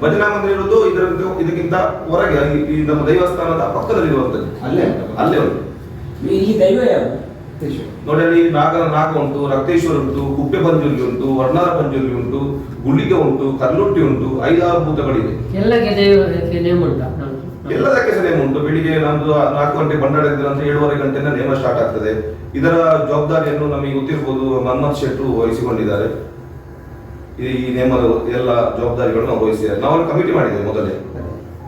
[SPEAKER 1] ಭಜನಾ ಮಂದಿರ ಇರುವುದು ಇದಕ್ಕಿಂತ ಹೊರಗೆ ಈ ನಮ್ಮ ದೈವಸ್ಥಾನದ ಪಕ್ಕದಲ್ಲಿ ಇರುವಂಥದ್ದು, ಅಲ್ಲೇ ಉಂಟು.
[SPEAKER 3] ಈ ದೈವ ಯಾವುದು
[SPEAKER 1] ನೋಡಿ, ಅಲ್ಲಿ ನಾಗ ಉಂಟು, ರಕ್ತೇಶ್ವರ ಉಂಟು, ಕುಪ್ಪೆ ಪಂಜುರ್ಲಿ ಉಂಟು, ವರ್ಣಾರ ಪಂಜುರ್ಲಿ ಉಂಟು, ಗುಳ್ಳಿಗೆ ಉಂಟು, ಕಲ್ಲುಟ್ಟಿ ಉಂಟು, 5-6 ಭೂತಗಳಿದೆ. ಎಲ್ಲದಕ್ಕೆ ಸಹ ನೇಮ ಉಂಟು. ಬೆಳಿಗ್ಗೆ ನಮ್ದು 4 ಗಂಟೆ ಬಂಡಾಡ ಅಂತ 7:30 ಗಂಟೆಯಿಂದ ನೇಮ ಸ್ಟಾರ್ಟ್ ಆಗ್ತದೆ. ಇದರ ಜವಾಬ್ದಾರಿಯನ್ನು ನಮಗೆ ಗೊತ್ತಿರ್ಬೋದು, ಮನ್ಮಥ್ ಶೆಟ್ರು ವಹಿಸಿಕೊಂಡಿದ್ದಾರೆ. ಈ ನೇಮದ ಎಲ್ಲ ಜವಾಬ್ದಾರಿಗಳನ್ನು ನಾವು ವಹಿಸಿದ್ದಾರೆ. ನಾವು ಕಮಿಟಿ ಮಾಡಿದ್ದೇವೆ ಮೊದಲೇ.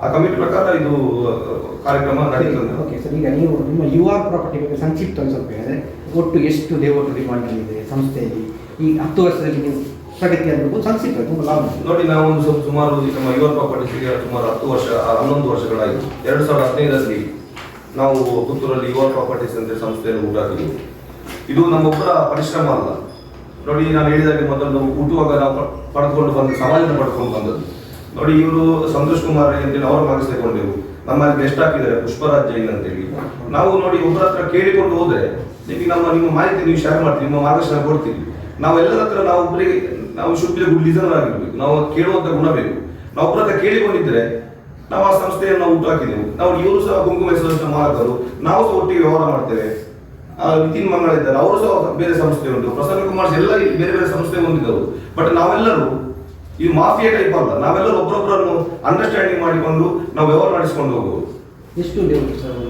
[SPEAKER 1] ಆ ಕಮಿಟಿ ಪ್ರಕಾರ ಇದು ಕಾರ್ಯಕ್ರಮ ನಡೀತದೆ.
[SPEAKER 2] ಓಕೆ ಸರ್, ಈಗ ನೀವು ನಿಮ್ಮ UR ಪ್ರಾಪರ್ಟಿ ಬಗ್ಗೆ ಸಂಕ್ಷಿಪ್ತವಾಗಿ ಸ್ವಲ್ಪ ಹೇಳಿದ್ರೆ, ಒಟ್ಟು ಎಷ್ಟು ದೇವರ ಡಿಮಾಂಡ್ ಇದೆ ಸಂಸ್ಥೆಯಲ್ಲಿ ಈ 10 ವರ್ಷದಲ್ಲಿ ನೀವು ಪ್ರಗತಿ ಅನ್ನೋದು ಸಂಕ್ಷಿಪ್ತ ತುಂಬ ಲಾಭ
[SPEAKER 1] ನೋಡಿ. ನಾವು ಸುಮಾರು ನಮ್ಮ UR ಪ್ರಾಪರ್ಟೀಸ್ಗೆ ಸುಮಾರು 11 ವರ್ಷಗಳಾಯಿತು. 2015ರಲ್ಲಿ ನಾವು ಪುತ್ತೂರಲ್ಲಿ UR ಪ್ರಾಪರ್ಟೀಸ್ ಅಂತ ಸಂಸ್ಥೆಯನ್ನು ಹುಟ್ಟಾಕಿದ್ವಿ. ಇದು ನಮ್ಮೊಬ್ಬರ ಪರಿಶ್ರಮ ಅಲ್ಲ. ನೋಡಿ, ನಾನು ಹೇಳಿದಾಗೆ ಮೊದಲು ಹುಟ್ಟುವಾಗ ನಾವು ಪಡೆದುಕೊಂಡು ಬಂದು ಸಮಾಜದ ಪಡ್ಕೊಂಡು ಬಂದದ್ದು. ನೋಡಿ, ಇವರು ಸಂತೋಷ್ ಕುಮಾರ್ ಅಂತೇಳಿ ಅವರ ಮಾರ್ಗದರ್ಶಿಸಿಕೊಂಡೆವು. ನಮ್ಮಲ್ಲಿ ಗೆಸ್ಟ್ ಹಾಕಿದ್ದಾರೆ ಪುಷ್ಪರಾಜ್ ಜೈನ್ ಅಂತೇಳಿ. ನಾವು ನೋಡಿ ಒಬ್ಬರ ಹತ್ರ ಕೇಳಿಕೊಂಡು ಹೋದ್ರೆ ನಿಮಗೆ ನಿಮ್ಮ ಮಾಹಿತಿ ನೀವು ಶೇರ್ ಮಾಡ್ತೀವಿ, ನಿಮ್ಮ ಮಾರ್ಗದರ್ಶನ ಕೊಡ್ತೀವಿ. ನಾವೆಲ್ಲರ ಹತ್ರ ನಾವು ಶುದ್ಧ ಗುಡ್ ಲಿಸನರ್ ಆಗಿರ್ಬೇಕು, ನಾವು ಕೇಳುವಂತ ಗುಣ ಬೇಕು. ನಾವು ಒಬ್ಬರ ಹತ್ರ ಕೇಳಿಕೊಂಡಿದ್ರೆ ನಾವು ಆ ಸಂಸ್ಥೆಯನ್ನು ನಾವು ಹುಟ್ಟು ಹಾಕಿದೆವು. ನಾವು ಇವರು ಸಹ ಕುಂಕುಮ ಅಸೋಸಿಯೇಷನ್ ಮಾಲಕರು, ನಾವು ಸಹ ಒಟ್ಟಿಗೆ ವ್ಯವಹಾರ ಮಾಡ್ತೇವೆ. ನಿತಿನ್ ಮಂಗಳ ಇದ್ದಾರೆ, ಅವರು ಸಹ ಬೇರೆ ಸಂಸ್ಥೆ ಉಂಟು, ಪ್ರಸನ್ನ ಕುಮಾರ್ ಎಲ್ಲ ಬೇರೆ ಬೇರೆ ಸಂಸ್ಥೆ ಹೊಂದಿದ್ದವರು. ಬಟ್ ನಾವೆಲ್ಲರೂ ಈ ಮಾಫಿಯಾ ಟೈಪ್ ಅಲ್ಲ, ನಾವೆಲ್ಲರೂ ಒಬ್ಬರೊಬ್ಬರನ್ನು ಅಂಡರ್ಸ್ಟ್ಯಾಂಡಿಂಗ್ ಮಾಡಿಕೊಂಡು ನಾವು ವ್ಯವಹಾರ ಮಾಡಿಸಿಕೊಂಡು ಹೋಗುವುದು.
[SPEAKER 2] ಎಷ್ಟು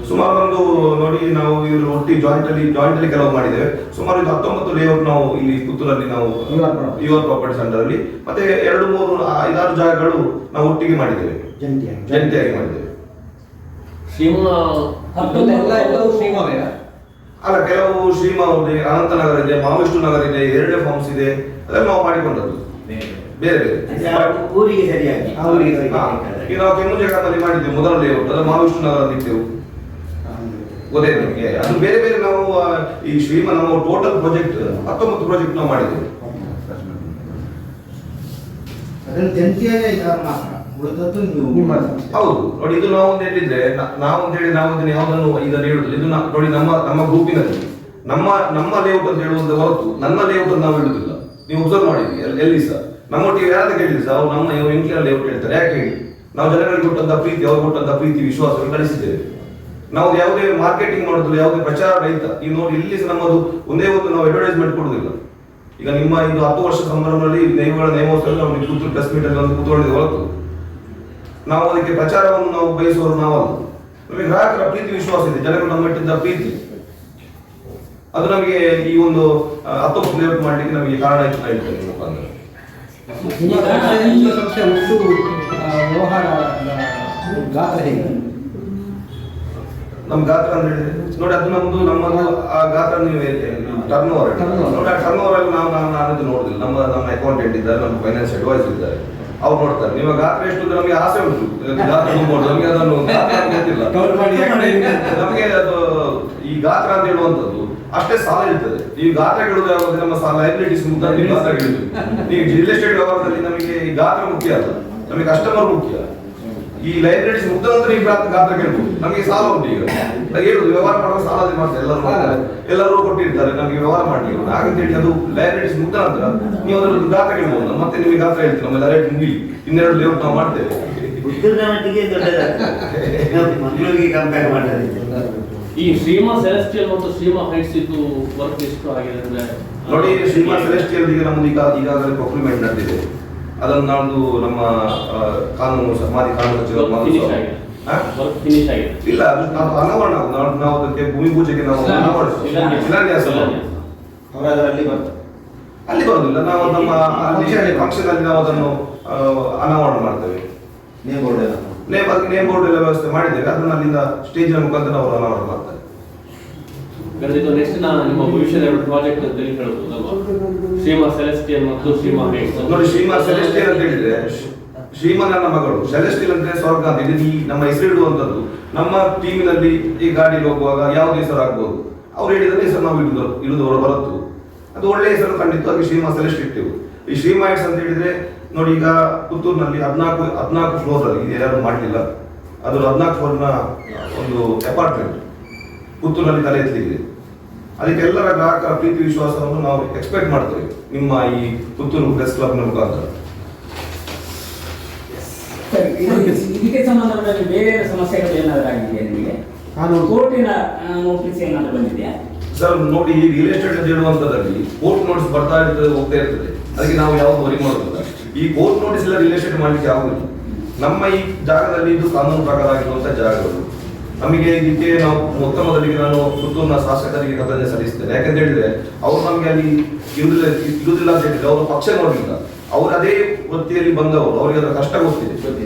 [SPEAKER 1] ಸುಮಾರು ಒಂದು ನೋಡಿ, ನಾವು ಇವರು ಒಟ್ಟಿಗೆ ಜಾಯಿಂಟ್ ಅಲ್ಲಿ ಕೆಲವು ಮಾಡಿದ್ದೇವೆ. ಸುಮಾರು 19 ಲೇಔಟ್ ನಾವು ಇಲ್ಲಿ ಪುತ್ತೂರಲ್ಲಿ ನಾವು UR ಪ್ರಾಪರ್ಟೀಸ್ ಅಂಡರ್ ಅಲ್ಲಿ, ಮತ್ತೆ 2-3-5-6 ಜಾಗಗಳು ನಾವು ಒಟ್ಟಿಗೆ ಮಾಡಿದ್ದೇವೆ, ಜಂಟಿಯಾಗಿ ಮಾಡಿದ್ದೇವೆ. ಅಲ್ಲ, ಕೆಲವು ಶ್ರೀಮಾ ಇದೆ, ಅನಂತನಗರ ಇದೆ, ಮಾವಿಷ್ಣು ನಗರ ಇದೆ, 2 ಫಾರ್ಮ್ಸ್ ಇದೆ, ಅದೆಲ್ಲ ನಾವು ಮಾಡಿಕೊಂಡದ್ದು ಬೇರೆ ಬೇರೆ
[SPEAKER 4] ಊರಿಗೆ ಸರಿಯಾಗಿ.
[SPEAKER 1] ಈಗ ನಾವು ಕೆಮ್ಮುಂಜೆ ಗ್ರಾಮದಲ್ಲಿ ಮಾಡಿದ್ದೇವೆ ಮೊದಲ ಲೇಔಟ್, ಅದು ಮಾವಿಷ್ಣು ನಗರದಲ್ಲಿ ಇದ್ದೆವು, ಗೊತ್ತೇ ನಿಮಗೆ. ಅದು ಬೇರೆ ಬೇರೆ ನಾವು ಈ ಶ್ರೀಮಾ ನಮ್ಮ ಟೋಟಲ್ ಪ್ರಾಜೆಕ್ಟ್ 19 ಪ್ರಾಜೆಕ್ಟ್ ನಾವು ಮಾಡಿದ್ದೇವೆ. ಹೌದು ನೋಡಿ, ಇದು ನಾವು ಅಂತ ಹೇಳಿದ್ರೆ ನಾವು ಇದನ್ನು ಯಾವುದನ್ನು ಇದನ್ನು ಹೇಳುದು, ಇದು ನೋಡಿ ನಮ್ಮ ಗ್ರೂಪಿನಲ್ಲಿ ನಮ್ಮ ಲೇಔಟ್ ಅಂತ ಹೇಳುವಂತ ಹೊರತು ನನ್ನ ಲೇಔಟ್ ಅಂತ ನಾವು ಹೇಳುದಿಲ್ಲ. ನೀವು ಒಬ್ಸರ್ವ್ ಮಾಡಿದ್ವಿ ಎಲ್ಲಿ ಸಹ ನಮ್ಮೊಟ್ಟಿಗೆ ಯಾರು ಕೇಳಿದ್ರಿ ಸರ್, ಅವ್ರು ನಮ್ಮ ಎಂಕ್ಲಿನ ಲೇಔಟ್ ಹೇಳ್ತಾರೆ. ಯಾಕೆ ಹೇಳಿ, ನಾವು ಜನಗಳಿಗೆ ಕೊಟ್ಟಂತ ಪ್ರೀತಿ, ಅವ್ರು ಕೊಟ್ಟಂತ ಪ್ರೀತಿ ವಿಶ್ವಾಸವನ್ನು ಗಳಿಸಿದ್ದೇವೆ. ನಾವು ಯಾವುದೇ ಮಾರ್ಕೆಟಿಂಗ್ ಮಾಡೋದಿಲ್ಲ, ಯಾವುದೇ ಪ್ರಚಾರ ರಹಿತ. ಈಗ ನೋಡಿ, ಇಲ್ಲಿ ಸಹ ನಮ್ಮದು ಒಂದೇ ಒಂದು ನಾವು ಅಡ್ವರ್ಟೈಸ್ಮೆಂಟ್ ಕೊಡುದಿಲ್ಲ. ಈಗ ನಿಮ್ಮ ಇದು 10 ವರ್ಷ ಸಂಭ್ರಮದಲ್ಲಿ ದೈವಗಳ ನೇಮೋತ್ಸವದಲ್ಲಿ ನಾವು ಪುತ್ತೂರು ಪ್ರೆಸ್ ಮೀಟ್ ಅಲ್ಲಿ ಒಂದು ಕೂತ್ಕೊಂಡಿದ್ದೆ ಹೊರತು ನಾವು ಅದಕ್ಕೆ ಪ್ರಚಾರವನ್ನು ನಾವು ಬಯಸುವವರು ನಾವಲ್ಲ. ನಮಗೆ ಗ್ರಾಹಕರ ಪ್ರೀತಿ ವಿಶ್ವಾಸ ಇದೆ, ಜನಗಳು ನಮ್ಮ ಇಟ್ಟಿದ್ದ ಪ್ರೀತಿ, ಅದು ನಮಗೆ ಈ ಒಂದು 19 ಲೇಔಟ್ ಮಾಡಲಿಕ್ಕೆ ನಮಗೆ ಕಾರಣ ಆಯ್ತು ಅಂತ ಹೇಳ್ತೇನೆ. ಮುಖಾಂತರ
[SPEAKER 2] ಸಂಸ್ಥೆ ಒಟ್ಟು ವ್ಯವಹಾರ ಗಾತ್ರ ಹೇಗೆ?
[SPEAKER 1] ನಮ್ಮ ಗಾತ್ರ ಅಂತ ಹೇಳಿದ್ರೆ ನೋಡಿ, ಅದು ನಮ್ಮದು ಆ ಗಾತ್ರ ನೀವು ಟರ್ನ್ ಓವರ್ ನೋಡಿ. ಆ ಟರ್ನ್ ಓವರ್ ಅಲ್ಲಿ ನಾನು ನೋಡುದಿಲ್ಲ. ನಮ್ಮ ಅಕೌಂಟೆಂಟ್ ಇದ್ದಾರೆ, ನಮ್ಮ ಫೈನಾನ್ಸ್ ಅಡ್ವೈಸರ್ ಇದ್ದಾರೆ, ಅವ್ರು ನೋಡ್ತಾರೆ. ನಿಮ್ಮ ಗಾತ್ರ ಎಷ್ಟು ಅಂತ ನಮಗೆ ಆಸೆ ಉಂಟು, ಗಾತ್ರ ನಮಗೆ ಅದನ್ನು ಗೊತ್ತಿಲ್ಲ. ನಮಗೆ ಅದು ಈ ಗಾತ್ರ ಅಂತ ಹೇಳುವಂಥದ್ದು ಅಷ್ಟೇ ಸಾಲ ಇರ್ತದೆ. ನೀವು ಗಾತ್ರ ಕೇಳುವುದು ಯಾವಾಗ ನಮ್ಮ ಲೈಬಿಲಿಟೀಸ್ ಮುಖಾಂತರ ನೀವು ಗಾತ್ರ ಕೇಳಿದ್ವಿ. ನೀವು ರಿಯಲ್ ಎಸ್ಟೇಟ್ ವ್ಯವಹಾರದಲ್ಲಿ ನಮಗೆ ಈ ಗಾತ್ರ ಮುಖ್ಯ ಅಲ್ಲ, ನಮಗೆ ಕಸ್ಟಮರ್ ಮುಖ್ಯ. ಈ ಲೈಬ್ರರೀಸ್ ಮುಗ್ದ ನಂತರ ಈ ಗಾತ್ರ ಕೇಳ್ಬೋದು. ನಮಗೆ ಸಾಲ ಉಂಟು ಈಗ, ಅದು ಹೇಳುದು ವ್ಯವಹಾರ ಮಾಡುವ ಸಾಲ ಮಾಡ್ತಾರೆ, ಎಲ್ಲರೂ ಮಾಡ್ತಾರೆ, ಎಲ್ಲರೂ ಕೊಟ್ಟಿರ್ತಾರೆ ನಮಗೆ ವ್ಯವಹಾರ ಮಾಡ್ಲಿಕ್ಕೆ. ಹಾಗಂತ ಹೇಳಿ ಅದು ಲೈಬ್ರರೀಸ್ ಮುಗ್ದ ನಂತರ ನೀವು ಅದರದ್ದು ಗಾತ್ರ ಕೇಳ್ಬೋದು. ಮತ್ತೆ ನಿಮಗೆ ಗಾತ್ರ ಹೇಳ್ತೀವಿ, ನಮ್ಮೆಲ್ಲ ರೇಟ್ ಮುಗಿಲಿ, ಇನ್ನೆರಡು ಲೇಔಟ್ ನಾವು ಮಾಡ್ತೇವೆ.
[SPEAKER 4] ಪುತ್ತೂರಿನ ಮಟ್ಟಿಗೆ ದೊಡ್ಡದಾಗ್ತದೆ, ಮಂಗಳೂರಿಗೆ ಕಂಪೇರ್ ಮಾಡಿದ್ರೆ.
[SPEAKER 3] ಈ ಶ್ರೀಮಾ ಸೆಲೆಸ್ಟಿಯಲ್ ಮತ್ತು ಶ್ರೀಮಾ ಹೈಟ್ಸ್ ಇದು ವರ್ಕ್ ಎಷ್ಟು ಆಗಿದೆ ಅಂದ್ರೆ
[SPEAKER 1] ನೋಡಿ, ಶ್ರೀಮಾ ಸೆಲೆಸ್ಟಿಯಲ್ ಈಗ ನಮ್ದು ಈಗಾಗಲೇ ಪ್ರೊಕ್ಯೂರ್ಮೆಂಟ್ ನಡೆದಿದೆ. ಅದನ್ನು ನಾವು ನಮ್ಮ ಕಾನೂನು ಮಾಜಿ ಕಾನೂನು
[SPEAKER 3] ಫಿನಿಶ್ ಆಗಿದೆ.
[SPEAKER 1] ಇಲ್ಲ, ಅದು ಅನಾವರಣ, ನಾವು ಅದಕ್ಕೆ ಭೂಮಿ ಪೂಜೆಗೆ ನಾವು ಶಿಲಾನ್ಯಾಸ
[SPEAKER 4] ಅವರಲ್ಲಿ ಬರ್ತಾರೆ,
[SPEAKER 1] ಅಲ್ಲಿ ಬರೋದಿಲ್ಲ. ನಾವು ನಮ್ಮ ಫಂಕ್ಷನ್ ಅಲ್ಲಿ ನಾವು ಅದನ್ನು ಅನಾವರಣ ಮಾಡ್ತೇವೆ.
[SPEAKER 4] ನೇಮ್ ಬೋರ್ಡ್ ಎಲ್ಲ
[SPEAKER 1] ನೇಮ್ ಬೋರ್ಡ್ ಎಲ್ಲ ವ್ಯವಸ್ಥೆ ಮಾಡಿದ್ದೇವೆ. ಅದನ್ನ ಅಲ್ಲಿಂದ ಸ್ಟೇಜಿನ ಮುಖಾಂತರ ಅವರು ಅನಾವರಣ ಮಾಡ್ತಾರೆ.
[SPEAKER 3] ನೆಕ್ಸ್ಟ್ ನಿಮ್ಮ ಭವಿಷ್ಯದ ಎರಡು ಪ್ರಾಜೆಕ್ಟ್ ಅಂತ ಹೇಳ್ಬೋದು ಅಲ್ವಾ? ಶ್ರೀಮಾ ಸೆಲೆಸ್ಟಿಯಲ್ ಮತ್ತು ಶ್ರೀಮಾ ಹೈಟ್ಸ್.
[SPEAKER 1] ನೋಡಿ, ಶ್ರೀಮಾ ಸೆಲೆಸ್ಟಿಯಲ್ ಅಂತ ಹೇಳಿದ್ರೆ ಶ್ರೀಮಾ ನನ್ನ ಮಗಳು, ಸೆಲೆಸ್ಟಿಯಲ್ ಅಂದ್ರೆ ಸ್ವರ್ಗ ಅಂತ. ಇದು ನಮ್ಮ ಹೆಸರಿಡುವಂಥದ್ದು. ನಮ್ಮ ಟೀಮಿನಲ್ಲಿ ಈ ಗಾಡಿಗೆ ಹೋಗುವಾಗ ಯಾವುದೇ ಹೆಸರು ಆಗ್ಬೋದು, ಅವ್ರು ಹೇಳಿದ್ರೆ ಹೆಸರು ನಾವು ಇಡುದವರು ಬರತ್ತು. ಅದು ಒಳ್ಳೆ ಹೆಸರು ಖಂಡಿತವಾಗಿ ಶ್ರೀಮಾ ಸೆಲೆಸ್ಟ್ ಇಟ್ಟೆವು. ಈ ಶ್ರೀಮಾ ಹೈಟ್ಸ್ ಅಂತ ಹೇಳಿದ್ರೆ ನೋಡಿ, ಈಗ ಪುತ್ತೂರಿನಲ್ಲಿ 14 ಫ್ಲೋರ್ ಅಲ್ಲಿ ಇದು ಯಾರು ಮಾಡಲಿಲ್ಲ. ಅದು 14 ಫ್ಲೋರ್ನ ಒಂದು ಅಪಾರ್ಟ್ಮೆಂಟ್ ಪುತ್ತೂರಿನಲ್ಲಿ ತಲೆ ಎತ್ತಲಿದೆ. ಅದಕ್ಕೆ ಎಲ್ಲರ ಗ್ರಾಹಕರ ಪ್ರೀತಿ ವಿಶ್ವಾಸವನ್ನು ನಾವು ಎಕ್ಸ್ಪೆಕ್ಟ್ ಮಾಡ್ತೇವೆ ನಿಮ್ಮ ಈ ಪುತ್ತೂರು ಪ್ರೆಸ್ ಕ್ಲಬ್ನ ಮುಖಾಂತರ.
[SPEAKER 5] ಇದಕ್ಕೆ ಸಂಬಂಧಪಟ್ಟ ಬೇರೆ ಸಮಸ್ಯೆಗಳು ಏನಾದರೂ ಆಗಿದೆಯಾ ನಿಮಗೆ? ಕೋರ್ಟಿನ ನೋಟಿಸ್ ಏನಾದರೂ ಬಂದಿದೆಯಾ?
[SPEAKER 1] ಸರ್ ನೋಡಿ, ಈ ರಿಯಲ್ ಎಸ್ಟೇಟ್ ಅಂತ ಹೇಳುವಂಥದ್ದಲ್ಲಿ ಕೋರ್ಟ್ ನೋಟಿಸ್ ಬರ್ತಾ ಇರ್ತದೆ, ಹೋಗ್ತಾ ಇರ್ತದೆ. ಅದಕ್ಕೆ ನಾವು ಯಾವುದು ವರಿ ಮಾಡೋದಿಲ್ಲ. ಈ ಕೋರ್ಟ್ ನೋಟಿಸ್ ಎಲ್ಲ ರಿಯಲ್ ಎಸ್ಟೇಟ್ ಮಾಡ್ಲಿಕ್ಕೆ ಆಗುದಿಲ್ಲ. ನಮ್ಮ ಈ ಜಾಗದಲ್ಲಿ ಇದು ಕಾನೂನು ಪ್ರಕಾರ ಆಗಿರುವಂತಹ ಜಾಗಗಳು. ನಮಗೆ ಇದಕ್ಕೆ ನಾವು ಮೊದಲಿಗೆ ನಾನು ಪುತ್ತೂರಿನ ಶಾಸಕರಿಗೆ ಕೃತಜ್ಞತೆ ಸಲ್ಲಿಸ್ತೇನೆ. ಯಾಕಂತ ಹೇಳಿದ್ರೆ ಅವರು ನಮಗೆ ಅಲ್ಲಿ ಇರುವುದಿಲ್ಲ ಅಂತ ಹೇಳಿದ್ರೆ ಅವರು ಪಕ್ಷ ನೋಡಲಿಲ್ಲ. ಅವರು ಅದೇ ವೃತ್ತಿಯಲ್ಲಿ ಬಂದವರು, ಅವರಿಗೆ ಅದರ ಕಷ್ಟ ಗೊತ್ತಿದೆ.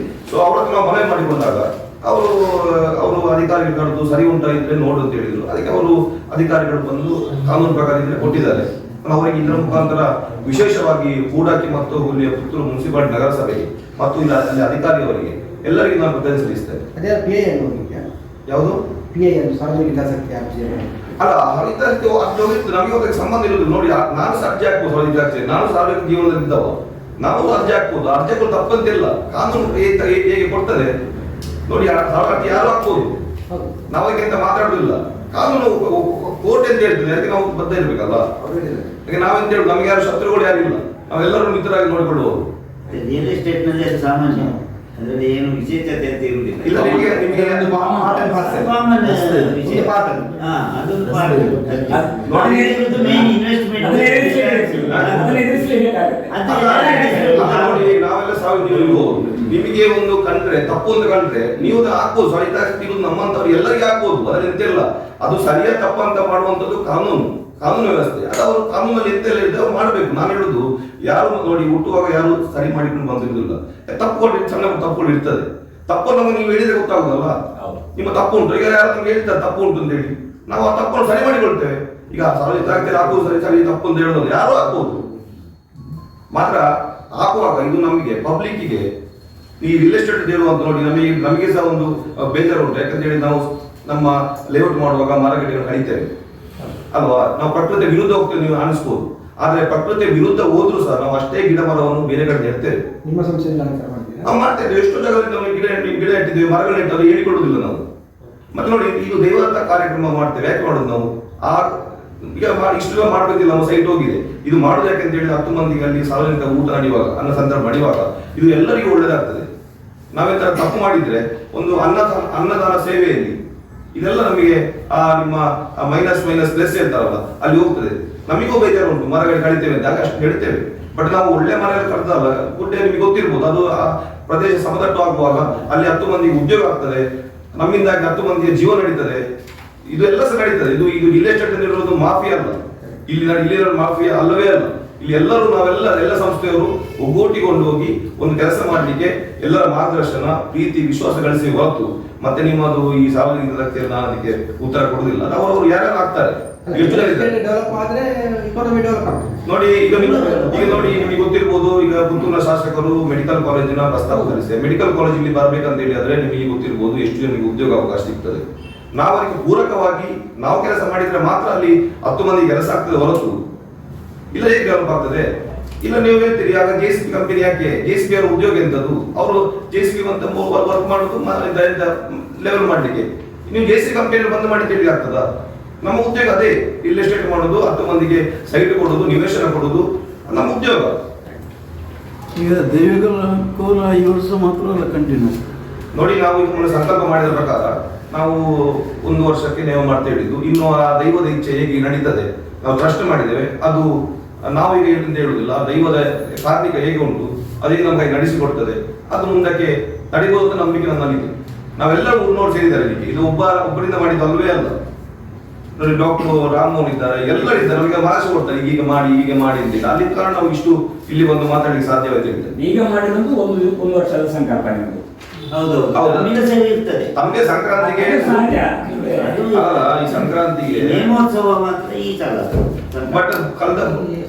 [SPEAKER 1] ಸೊ ಅವ್ರ ಹತ್ರ ನಾವು ಮನವಿ ಮಾಡಿಕೊಂಡಾಗ ಅವರು ಅಧಿಕಾರಿಗಳು ಕರೆದು ಸರಿ ಉಂಟಾ ಇದ್ರೆ ನೋಡು ಅಂತ ಹೇಳಿದ್ರು. ಅದಕ್ಕೆ ಅವರು ಅಧಿಕಾರಿಗಳು ಬಂದು ಕಾನೂನು ಪ್ರಕಾರ ಇದ್ರೆ ಕೊಟ್ಟಿದ್ದಾರೆ. ಅವರಿಗೆ ಇದರ ಮುಖಾಂತರ ವಿಶೇಷವಾಗಿ ಕೂಡಾಕಿ ಮತ್ತು ಇಲ್ಲಿಯ ಪುತ್ತೂರು ಮುನ್ಸಿಪಾಲಿಟಿ ನಗರಸಭೆಗೆ ಮತ್ತು ಅಲ್ಲಿ ಅಧಿಕಾರಿಯವರಿಗೆ ಎಲ್ಲರಿಗೂ ನಾನು ಕೃತಜ್ಞತೆ ಸಲ್ಲಿಸ್ತೇನೆ. ಯಾವುದು
[SPEAKER 2] ಸಾರ್ವಜನಿಕ ಹಿತಾಸಕ್ತಿ ಅರ್ಜಿ
[SPEAKER 1] ಅಲ್ಲ, ಹಿತಾಸಕ್ತಿ ಹೋಗಿತ್ತು, ನಮಗೆ ಅದಕ್ಕೆ ಸಂಬಂಧ ಇರೋದು. ನೋಡಿ, ನಾನು ಅರ್ಜಿ ಹಾಕ್ಬೋದು ಸಾರ್ವಜನಿಕ ಹಿತಾಸಕ್ತಿ, ನಾನು ಸಾರ್ವಜನಿಕ ಜೀವನದಲ್ಲಿ ಇದ್ದವ, ನಾವು ಅರ್ಜಿ ಹಾಕ್ಬೋದು. ಅರ್ಜಿಗಳು ತಪ್ಪಂತಿಲ್ಲ, ಕಾನೂನು ಹೇಗೆ ಕೊಡ್ತದೆ ನೋಡಿ. ಸಾರ್ವಜನಿಕ ಯಾರು ಹಾಕ್ಬೋದು, ನಾವು ಅದಕ್ಕಿಂತ ಮಾತಾಡುದಿಲ್ಲ. ಕಾನೂನು ಕೋರ್ಟ್ ಅಂತ ಹೇಳ್ತದೆ, ಅದಕ್ಕೆ ನಾವು ಬದ್ಧ ಇರ್ಬೇಕಲ್ಲ. ಅದಕ್ಕೆ ನಾವೆಂತ ಹೇಳುದು, ನಮಗೆ ಯಾರು ಶತ್ರುಗಳು ಯಾರಿಲ್ಲ, ನಾವೆಲ್ಲರೂ ಮಿತ್ರರಾಗಿ ನೋಡಿಕೊಳ್ಳುವುದು.
[SPEAKER 4] ರಿಯಲ್ ಎಸ್ಟೇಟ್ ನಲ್ಲಿ ಅದು ಸಾಮಾನ್ಯ, ಅದರಲ್ಲಿ ಏನು ವಿಶೇಷತೆ ಅಂತ ಇರುವುದಿಲ್ಲ.
[SPEAKER 1] ಇಲ್ಲ, ನಿಮಗೆ ಒಂದು
[SPEAKER 4] ಸಾಮಾನ್ಯ ವಿಷಯ. ಅದೊಂದು ಪಾಠ. ನೋಡಿ, ಇರುವುದು ಮೇನ್ ಇನ್ವೆಸ್ಟ್ಮೆಂಟ್.
[SPEAKER 1] ನಾವೆಲ್ಲ ನಿಮಗೆ ಒಂದು ಕಂಡ್ರೆ ತಪ್ಪು ಅಂತ ಕಂಡ್ರೆ ನೀವು ಹಾಕ್ಬೋದು. ಹಿತಾಸಕ್ತಿ ಇರುವುದು ನಮ್ಮಂತವ್ರು ಎಲ್ಲರಿಗೂ ಹಾಕ್ಬೋದು, ಅದರಲ್ಲಿ ಎಂತೆಲ್ಲ. ಅದು ಸರಿಯಾದ ತಪ್ಪ ಅಂತ ಮಾಡುವಂಥದ್ದು ಕಾನೂನು ವ್ಯವಸ್ಥೆ. ಅದು ಅವರು ಕಾನೂನಲ್ಲಿ ಎಂತೆಲ್ಲ ಇದೆ ಅವ್ರು ಮಾಡಬೇಕು. ನಾನು ಹೇಳುದು, ಯಾರು ನೋಡಿ ಹುಟ್ಟುವಾಗ ಯಾರು ಸರಿ ಮಾಡಿಕೊಂಡು ಬಂದಿರುವುದಿಲ್ಲ. ಸಣ್ಣ ತಪ್ಪುಗಳು ಇರ್ತದೆ. ತಪ್ಪನ್ನು ನಮಗೆ ನೀವು ಹೇಳಿದ್ರೆ ಗೊತ್ತಾಗುದಲ್ಲ, ನಿಮ್ಮ ತಪ್ಪು ಉಂಟು. ಈಗ ಯಾರು ನಮ್ಗೆ ಹೇಳ್ತಾರೆ ತಪ್ಪು ಉಂಟು ಅಂತ ಹೇಳಿ, ನಾವು ಆ ತಪ್ಪನ್ನು ಸರಿ ಮಾಡಿಕೊಳ್ತೇವೆ. ಈಗ ಸಾರ್ವಜನಿಕ ಹಾಕುವುದು ಸರಿ ತಪ್ಪು ಅಂತ ಹೇಳೋದು ಯಾರು ಹಾಕ್ಬೋದು. ಮಾತ್ರ ಹಾಕುವಾಗ ಇದು ನಮಗೆ ಪಬ್ಲಿಕ್ಕಿಗೆ ಈ ರಿಯಲ್ ಎಸ್ಟೇಟ್ ಹೇಳುವಂತ ನೋಡಿ, ನಮಗೆ ಸಹ ಒಂದು ಬೇಜಾರು ಉಂಟು. ಯಾಕಂತ ಹೇಳಿ ನಾವು ನಮ್ಮ ಲೇಔಟ್ ಮಾಡುವಾಗ ಮರಗಿಡಗಳು ಕಡಿತೇವೆ ಅಲ್ವಾ. ನಾವು ಪ್ರಕೃತಿಯ ವಿರುದ್ಧ ಹೋಗ್ತೇವೆ, ನೀವು ಅನಿಸ್ಬೋದು. ಆದ್ರೆ ಪ್ರಕೃತಿಯ ವಿರುದ್ಧ ಹೋದ್ರೂ ಸಹ ನಾವು ಅಷ್ಟೇ ಗಿಡ ಮರವನ್ನು ಬೇರೆ ಕಡೆ ನೆಡ್ತೇವೆ.
[SPEAKER 2] ನಿಮ್ಮ ಸಂಸ್ಥೆಯಲ್ಲಿ
[SPEAKER 1] ನಾವು ಮಾಡ್ತೇವೆ. ಎಷ್ಟೋ ಜಾಗದಲ್ಲಿ ನಾವು ಗಿಡ ಇಟ್ಟಿದ್ದೇವೆ, ಮರಗಳು ಇಟ್ಟದ್ದು ಹೇಳಿಕೊಳ್ಳುವುದಿಲ್ಲ ನಾವು. ಮತ್ತೆ ನೋಡಿ, ಇದು ದೇವದತ್ತ ಕಾರ್ಯಕ್ರಮ ಮಾಡ್ತೇವೆ. ಯಾಕೆ ಮಾಡೋದು ನಾವು? ಈಗ ಇಷ್ಟೆಲ್ಲ ಮಾಡ್ಬೇಕಿಲ್ಲ, ನಮ್ಮ ಸೈಟ್ ಹೋಗಿದೆ. ಇದು ಮಾಡೋದು ಯಾಕಂತ ಹೇಳಿ 10 ಮಂದಿಗೆ ಅಲ್ಲಿ ಸಾರ್ವಜನಿಕ ಊಟ ನಡೆಯುವಾಗ, ಅನ್ನ ಸಂದರ್ಭ ನಡೆಯುವಾಗ ಇದು ಎಲ್ಲರಿಗೂ ಒಳ್ಳೇದಾಗ್ತದೆ. ನಾವೆಂತ ತಪ್ಪು ಮಾಡಿದ್ರೆ ಒಂದು ಅನ್ನದಾನ ಸೇವೆಯಲ್ಲಿ ಇದೆಲ್ಲ ನಮಗೆ ನಿಮ್ಮ ಮೈನಸ್ ಪ್ಲಸ್ ಹೇಳ್ತಾರಲ್ಲ, ಅಲ್ಲಿ ಹೋಗ್ತದೆ. ನಮಗೂ ಬೇಜಾರು ಉಂಟು, ಮರಗಳು ಕಡಿತೇವೆ ಅಂತ ಅಷ್ಟು ಹೇಳ್ತೇವೆ. ಬಟ್ ನಾವು ಒಳ್ಳೆ ಮರಗಳು ಕಡ್ದಲ್ಲ, ಗುಡ್ಡೆ ನಿಮಗೆ ಗೊತ್ತಿರ್ಬೋದು. ಅದು ಆ ಪ್ರದೇಶ ಸಮತಟ್ಟು ಆಗುವಾಗ ಅಲ್ಲಿ 10 ಮಂದಿಗೆ ಉದ್ಯೋಗ ಆಗ್ತದೆ, ನಮ್ಮಿಂದಾಗಿ 10 ಮಂದಿಯ ಜೀವ ನಡೀತದೆ. ಇದು ಎಲ್ಲ ಸಹ ನಡೀತದೆ. ಇದು ರಿಯಲ್ ಎಸ್ಟೇಟ್ ಇರೋದು ಮಾಫಿಯಾ ಅಲ್ಲ, ಇಲ್ಲಿರೋ ಮಾಫಿಯಾ ಅಲ್ಲವೇ ಅಲ್ಲ. ಇಲ್ಲಿ ಎಲ್ಲರೂ ಎಲ್ಲ ಸಂಸ್ಥೆಯವರು ಒಗ್ಗೂಟಿಕೊಂಡು ಹೋಗಿ ಒಂದು ಕೆಲಸ ಮಾಡಲಿಕ್ಕೆ ಎಲ್ಲರ ಮಾರ್ಗದರ್ಶನ, ಪ್ರೀತಿ, ವಿಶ್ವಾಸ ಗಳಿಸಿ ಹೊರತು ಮತ್ತೆ ನಿಮ್ಮದು ಈ ಸಾರ್ವಜನಿಕ ಹಿತಾಸಕ್ತಿಯಲ್ಲಿ ನಾನು ಅದಕ್ಕೆ ಉತ್ತರ ಕೊಡುವುದಿಲ್ಲ. ಅವರು ಯಾರ್ಯಾರು ಆಗ್ತಾರೆ, ಎಷ್ಟು ಜನ ಇದ್ದಾರೆ ನೋಡಿ. ಈಗ ನೋಡಿ, ನಿಮಗೆ ಗೊತ್ತಿರ್ಬೋದು, ಈಗ ಪುತ್ತೂರಿನ ಶಾಸಕರು ಮೆಡಿಕಲ್ ಕಾಲೇಜಿನ ಪ್ರಸ್ತಾಪ ಸಲ್ಲಿಸಿದೆ. ಮೆಡಿಕಲ್ ಕಾಲೇಜಿಗೆ ಬರ್ಬೇಕಂತ ಹೇಳಿ ಆದ್ರೆ ನಿಮಗೆ ಗೊತ್ತಿರ್ಬೋದು ಎಷ್ಟು ಜನರಿಗೆ ಉದ್ಯೋಗ ಅವಕಾಶ ಸಿಗ್ತದೆ. ನಾವು ಅದಕ್ಕೆ ಪೂರಕವಾಗಿ ನಾವು ಕೆಲಸ ಮಾಡಿದ್ರೆ ಮಾತ್ರ ಅಲ್ಲಿ 10 ಮಂದಿ ಕೆಲಸ ಆಗ್ತದೆ ಹೊರತು ಇಲ್ಲ ಹೇಗೆ ಡೆವಲಪ್ ಆಗ್ತದೆ. ಇಲ್ಲ ನೀವು ಹೇಳ್ತೀರಿ ಆಗ JCB ಕಂಪನಿ ಯಾಕೆ, JCB ಅವರ ಉದ್ಯೋಗ ಎಂತದ್ದು, ಅವರು JCB ಅಂತ ವರ್ಕ್ ಮಾಡೋದು ಲೆವೆಲ್ ಮಾಡ್ಲಿಕ್ಕೆ. ನೀವು JCB ಕಂಪನಿಯನ್ನು ಬಂದ್ ಮಾಡಿ ತಿಳಿ ಆಗ್ತದ? ನಮ್ಮ ಉದ್ಯೋಗ ಅದೇ, ರಿಯಲ್ ಎಸ್ಟೇಟ್ ಮಾಡೋದು, 10 ಮಂದಿಗೆ ಸೈಟ್ ಕೊಡೋದು, ನಿವೇಶನ ಕೊಡೋದು ನಮ್ಮ ಉದ್ಯೋಗ.
[SPEAKER 6] ಈಗ ದೈವಗಳ ಕೋಲ ಈ ವರ್ಷ ಮಾತ್ರ ಅಲ್ಲ ಕಂಟಿನ್ಯೂ
[SPEAKER 1] ನೋಡಿ, ನಾವು ಈಗ ಸಂಕಲ್ಪ ಮಾಡಿದ ಪ್ರಕಾರ ನಾವು 1 ವರ್ಷಕ್ಕೆ ನೇಮ ಮಾಡ್ತಾ ಹೇಳಿದ್ದು. ಇನ್ನು ಆ ದೈವದ ಇಚ್ಛೆ ಹೇಗೆ ನಡೀತದೆ, ನಾವು ಟ್ರಸ್ಟ್ ಮಾಡಿದ್ದೇವೆ, ಅದು ನಾವು ಈಗ ಹೇಳಿಂದ ಹೇಳುವುದಿಲ್ಲ, ದೈವದ ಕಾರ್ಮಿಕ ಹೇಗೆ ಉಂಟು ಅದೇ ನಮ್ಮ ಕೈ ನಡೆಸಿಕೊಡ್ತದೆ, ಅದು ಮುಂದಕ್ಕೆ ನಡೆಯುವುದು ನಂಬಿಕೆ ನನ್ನಲ್ಲಿದೆ. ನಾವೆಲ್ಲರೂ ಊರಿನವರು ಸೇರಿದ್ದಾರೆ ಇದಕ್ಕೆ, ಇದು ಒಬ್ಬರಿಂದ ಮಾಡಿದ್ದು ಅಲ್ವೇ ಅಲ್ಲ. ನೋಡಿ, ಡಾಕ್ಟರ್ ರಾಮಮೋಹನ್ ಇದ್ದಾರೆ, ಎಲ್ಲರಿದ್ದಾರೆ, ನಮಗೆ ಮಾರ್ಕ್ಸ್ ಕೊಡ್ತಾರೆ, ಹೀಗೆ ಮಾಡಿ ಅಂತಿಲ್ಲ. ಅಲ್ಲಿ ಕಾರಣ ನಾವು ಇಷ್ಟು ಇಲ್ಲಿ ಬಂದು ಮಾತಾಡಲಿಕ್ಕೆ ಸಾಧ್ಯವಾಯ್ತು.
[SPEAKER 5] ಈಗ ಮಾಡಿದಂತೂ ಒಂದು ವರ್ಷದ ಸಂಕಲ್ಪನೆ ಅದು.
[SPEAKER 4] ಹೌದು
[SPEAKER 1] ಹೌದು.
[SPEAKER 4] ನಮ್ಮಿಂದ ಸರಿ ಇರ್ತದೆ.
[SPEAKER 1] ತಮಗೆ ಸಂಕ್ರಾಂತಿಗೆ
[SPEAKER 5] ಸಾಧ್ಯ.
[SPEAKER 1] ಅಲ್ಲ, ಈ ಸಂಕ್ರಾಂತಿಗೆ
[SPEAKER 4] ನೇಮೋತ್ಸವ ಮಾತ್ರ ಈ ಸಲ
[SPEAKER 1] ಬಟ್ ಕಳೆದ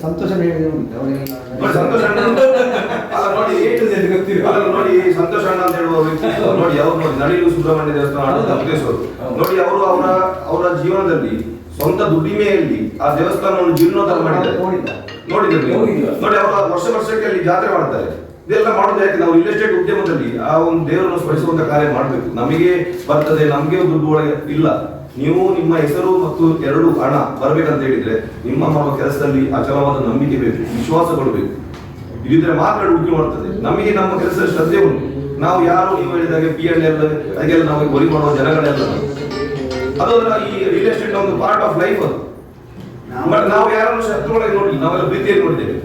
[SPEAKER 2] ಸಂತೋಷ ಹೇಳಿದ್ರು
[SPEAKER 1] ನೋಡಿ ಸಂತೋಷ ಅಣ್ಣ ಅಲ್ಲ ನೋಡಿ ಅಲ್ಲ ನೋಡಿ ಸಂತೋಷ ಅಣ್ಣ ಅಂತ ಹೇಳುವ ವ್ಯಕ್ತಿ ನೋಡಿ, ಅವರು ನೋಡಿ ನಳಿಲು ಸುಬ್ರಹ್ಮಣ್ಯ ದೇವಸ್ಥಾನ ದಂಪೇಶ್ವರು ನೋಡಿ, ಅವರು ಅವರ ಜೀವನದಲ್ಲಿ ಸ್ವಂತ ದುಡಿಮೆಯಲ್ಲಿ ಆ ದೇವಸ್ಥಾನವನ್ನು ಜೀರ್ಣೋದ್ಧಾರ ಮಾಡಿದ್ದಾರೆ. ನೋಡಿದ್ರು ನೋಡಿ, ಅವರು ವರ್ಷಕ್ಕೆ ಅಲ್ಲಿ ಜಾತ್ರೆ ಮಾಡ್ತಾರೆ. ಇದೆಲ್ಲ ಮಾಡೋದು ಯಾಕೆ? ನಾವು ರಿಯಲ್ ಎಸ್ಟೇಟ್ ಉದ್ಯಮದಲ್ಲಿ ಆ ಒಂದು ದೇವರನ್ನು ಸ್ಮರಿಸುವಂತ ಕಾರ್ಯ ಮಾಡಬೇಕು. ನಮಗೆ ಬರ್ತದೆ, ನಮಗೆ ದುಡ್ಡು ಒಳಗೆ ಇಲ್ಲ. ನೀವು ನಿಮ್ಮ ಹೆಸರು ಮತ್ತು 2 ಹಣ ಬರ್ಬೇಕಂತ ಹೇಳಿದ್ರೆ ನಿಮ್ಮ ಮಾಡುವ ಕೆಲಸದಲ್ಲಿ ಅಚಲವಾದ ನಂಬಿಕೆ ಬೇಕು, ವಿಶ್ವಾಸಗಳು ಬೇಕು. ಇದಿದ್ರೆ ಮಾತ್ರ ಹುಡುಕಿ ಮಾಡ್ತದೆ. ನಮಗೆ ನಮ್ಮ ಕೆಲಸದಲ್ಲಿ ಶ್ರದ್ಧೆ ಉಂಟು. ನಾವು ಯಾರು ನೀವು ಹೇಳಿದಾಗೆ P&L ಅದಕ್ಕೆಲ್ಲ ನಾವು ಬರಿ ಮಾಡುವ ಜನಗಳೆಲ್ಲ ಅದರ ಈ ರಿಯಲ್ ಎಸ್ಟೇಟ್ ಒಂದು ಪಾರ್ಟ್ ಆಫ್ ಲೈಫ್ ಅದು. ಬಟ್ ನಾವು ಯಾರನ್ನು ಶತ್ರುಗಳಾಗಿ ನೋಡಿಲ್ಲ, ನಾವೆಲ್ಲ ಪ್ರೀತಿಯಲ್ಲಿ ನೋಡಿದ್ದೇವೆ.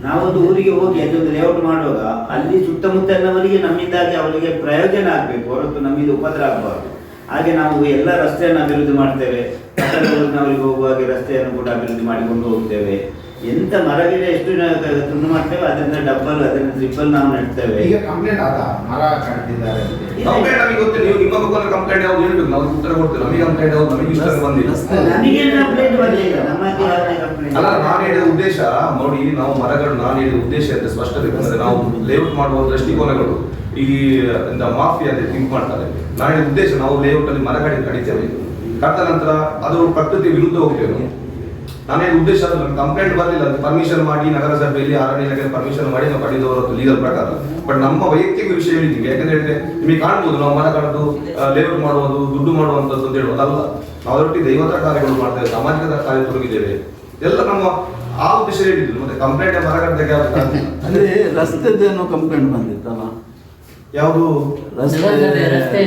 [SPEAKER 4] ನಾವೊಂದು ಊರಿಗೆ ಹೋಗಿ ಅದೊಂದು ಲೇಔಟ್ ಮಾಡುವಾಗ ಅಲ್ಲಿ ಸುತ್ತಮುತ್ತಲಿನವರಿಗೆ ನಮ್ಮಿಂದಾಗಿ ಅವರಿಗೆ ಪ್ರಯೋಜನ ಆಗಬೇಕು, ಹೊರತು ನಮ್ಮಿಂದ ಉಪದ್ರ ಆಗಬಾರ್ದು. ಹಾಗೆ ನಾವು ಎಲ್ಲ ರಸ್ತೆಯನ್ನು ಅಭಿವೃದ್ಧಿ ಮಾಡ್ತೇವೆ, ಪಟ್ಟಣಗಳಿಗೆ ಹೋಗುವಾಗ ರಸ್ತೆಯನ್ನು ಕೂಡ ಅಭಿವೃದ್ಧಿ ಮಾಡಿಕೊಂಡು ಹೋಗ್ತೇವೆ. ಎಂತ ಮರಗಿಡ ಎಷ್ಟು ತುಂಡು ಮಾಡ್ತೇವೆ ಅದನ್ನ ಡಬ್ಬಲ್ ಅದನ್ನ ಟ್ರಿಪಲ್ ನಾವು ನೆಡ್ತೇವೆ.
[SPEAKER 2] ಈಗ ಕಂಪ್ಲೇಂಟ್ ಆದ ಮರ ಕಡ್ದಿದ್ದಾರೆ ಅಂತ.
[SPEAKER 1] ಕಂಪ್ಲೇಂಟ್ ನಮಗೆ ಗೊತ್ತು, ನೀವು ನಿಮ್ಮ ಬಗ್ಗೆ ಕಂಪ್ಲೇಂಟ್ ಯಾವ್ದು ಹೇಳ್ಬೇಕು, ನಾವು ಉತ್ತರ ಕೊಡ್ತೇವೆ. ನಮಗೆ ಕಂಪ್ಲೇಂಟ್ ಯಾವ್ದು ನಮಗೆ ಇಷ್ಟ ಬಂದಿಲ್ಲ.
[SPEAKER 4] ನಮಗೆ ಕಂಪ್ಲೇಂಟ್ ಬರಲಿಲ್ಲ, ನಮಗೆ ಯಾವುದೇ ಕಂಪ್ಲೇಂಟ್
[SPEAKER 1] ಅಲ್ಲ, ನಾನು ಹೇಳಿದ ಉದ್ದೇಶ ನೋಡಿ, ನಾವು ಮರಗಳು ನಾನು ಹೇಳಿದ ಉದ್ದೇಶ ಅಂತ ಸ್ಪಷ್ಟ ಬೇಕಂದ್ರೆ ನಾವು ಲೇಔಟ್ ಮಾಡುವ ದೃಷ್ಟಿಕೋನಗಳು ಈ ಮಾಫಿಯಾ ಅಂತ ಥಿಂಕ್ ಮಾಡ್ತಾರೆ. ನಾನು ಹೇಳಿದ ಉದ್ದೇಶ ನಾವು ಲೇಔಟ್ ಅಲ್ಲಿ ಮರಗಳು ಕಡಿತೇವೆ, ಕಟ್ಟ ನಂತರ ಅದು ಪ್ರಕೃತಿ ವಿರುದ್ಧ ಹೋಗ್ತೇವೆ. ನಾನು ಹೇಳಿದ ಉದ್ದೇಶ ಅದು ನಮ್ಗೆ ಕಂಪ್ಲೇಂಟ್ ಬರಲಿಲ್ಲ, ಪರ್ಮಿಷನ್ ಮಾಡಿ ನಗರಸಭೆಯಲ್ಲಿ ಅರಣ್ಯ ಇಲಾಖೆ ಪರ್ಮಿಷನ್ ಮಾಡಿ ನಾವು ಕಡಿದವರು ಲೀಗಲ್ ಪ್ರಕಾರ. ಬಟ್ ನಮ್ಮ ವೈಯಕ್ತಿಕ ವಿಷಯ ಹೇಳಿದ್ದೀವಿ. ಯಾಕಂದ್ರೆ ಹೇಳಿದ್ರೆ ನಿಮಗೆ ಕಾಣ್ಬೋದು ನಾವು ಮರ ಕಡಿದು ಲೇಔಟ್ ಮಾಡುವುದು ದುಡ್ಡು ಮಾಡುವಂಥದ್ದು ಅಂತ ಹೇಳುವುದಲ್ಲ. ನಾವು ಅದರೊಟ್ಟಿಗೆ ದೈವತ ಕಾರ್ಯಗಳು ಮಾಡ್ತೇವೆ, ಸಾಮಾಜಿಕ ಕಾರ್ಯ ತೊಡಗಿದ್ದೇವೆ, ಎಲ್ಲ ನಮ್ಮ ಆ ಉದ್ದೇಶ ಹೇಳಿದ್ದು. ಮತ್ತೆ ಕಂಪ್ಲೇಂಟ್ ಮರ ಕಡಿದಾಗ ಯಾವ್ದು
[SPEAKER 6] ಅಂದ್ರೆ ರಸ್ತೆದೇನೋ ಕಂಪ್ಲೇಂಟ್ ಬಂದಿತ್ತಲ್ಲ,
[SPEAKER 1] ಯಾವುದು
[SPEAKER 6] ರಸ್ತೆ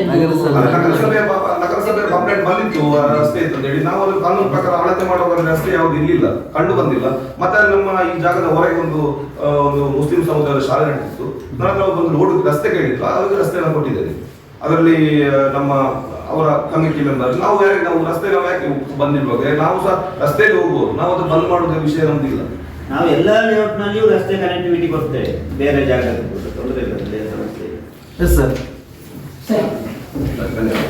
[SPEAKER 1] ನಗರಸಭೆ ಕಂಪ್ಲೇಂಟ್ ಬಂದಿತ್ತು ರಸ್ತೆ ಅಂತ ಹೇಳಿ. ನಾವು ಅದು ಕಾನೂನು ಪ್ರಕಾರ ಅಳತೆ ಮಾಡುವಾಗ ರಸ್ತೆ ಯಾವ್ದು ಇರ್ಲಿಲ್ಲ, ಕಂಡು ಬಂದಿಲ್ಲ. ಮತ್ತೆ ನಮ್ಮ ಈ ಜಾಗದ ಹೊರಗೆ ಒಂದು ಮುಸ್ಲಿಂ ಸಮುದಾಯದ ಶಾಲೆ ನಡೀತಿತ್ತು. ನಾನು ಒಂದು ರೋಡ್ ರಸ್ತೆ ಕೇಳಿದ್ರು, ಅದಕ್ಕೆ ರಸ್ತೆ ನಾವು ಕೊಟ್ಟಿದ್ದೇನೆ. ಅದರಲ್ಲಿ ನಮ್ಮ ಅವರ ಕಮಿಟಿ ಮೆಂಬರ್ ನಾವು ರಸ್ತೆ ನಾವು ಯಾಕೆ ಬಂದಿರುವಾಗ ನಾವು ಸಹ ರಸ್ತೆಯಲ್ಲಿ ಹೋಗ್ಬೋದು, ನಾವು ಅದು ಬಂದ್ ಮಾಡೋದ್ರ ವಿಷಯ ನಮ್ದಿಲ್ಲ.
[SPEAKER 4] ನಾವು ಎಲ್ಲ ಲೇಔಟ್ನಲ್ಲಿಯೂ ರಸ್ತೆ ಕನೆಕ್ಟಿವಿಟಿ ಕೊಡ್ತೇವೆ, ಬೇರೆ ಜಾಗದಲ್ಲಿ ತೊಂದರೆ ಇಲ್ಲ, ಸಮಸ್ಯೆ ಇಲ್ಲ.
[SPEAKER 6] Yes sir.
[SPEAKER 5] ಸರಿ.
[SPEAKER 1] ಧನ್ಯವಾದ.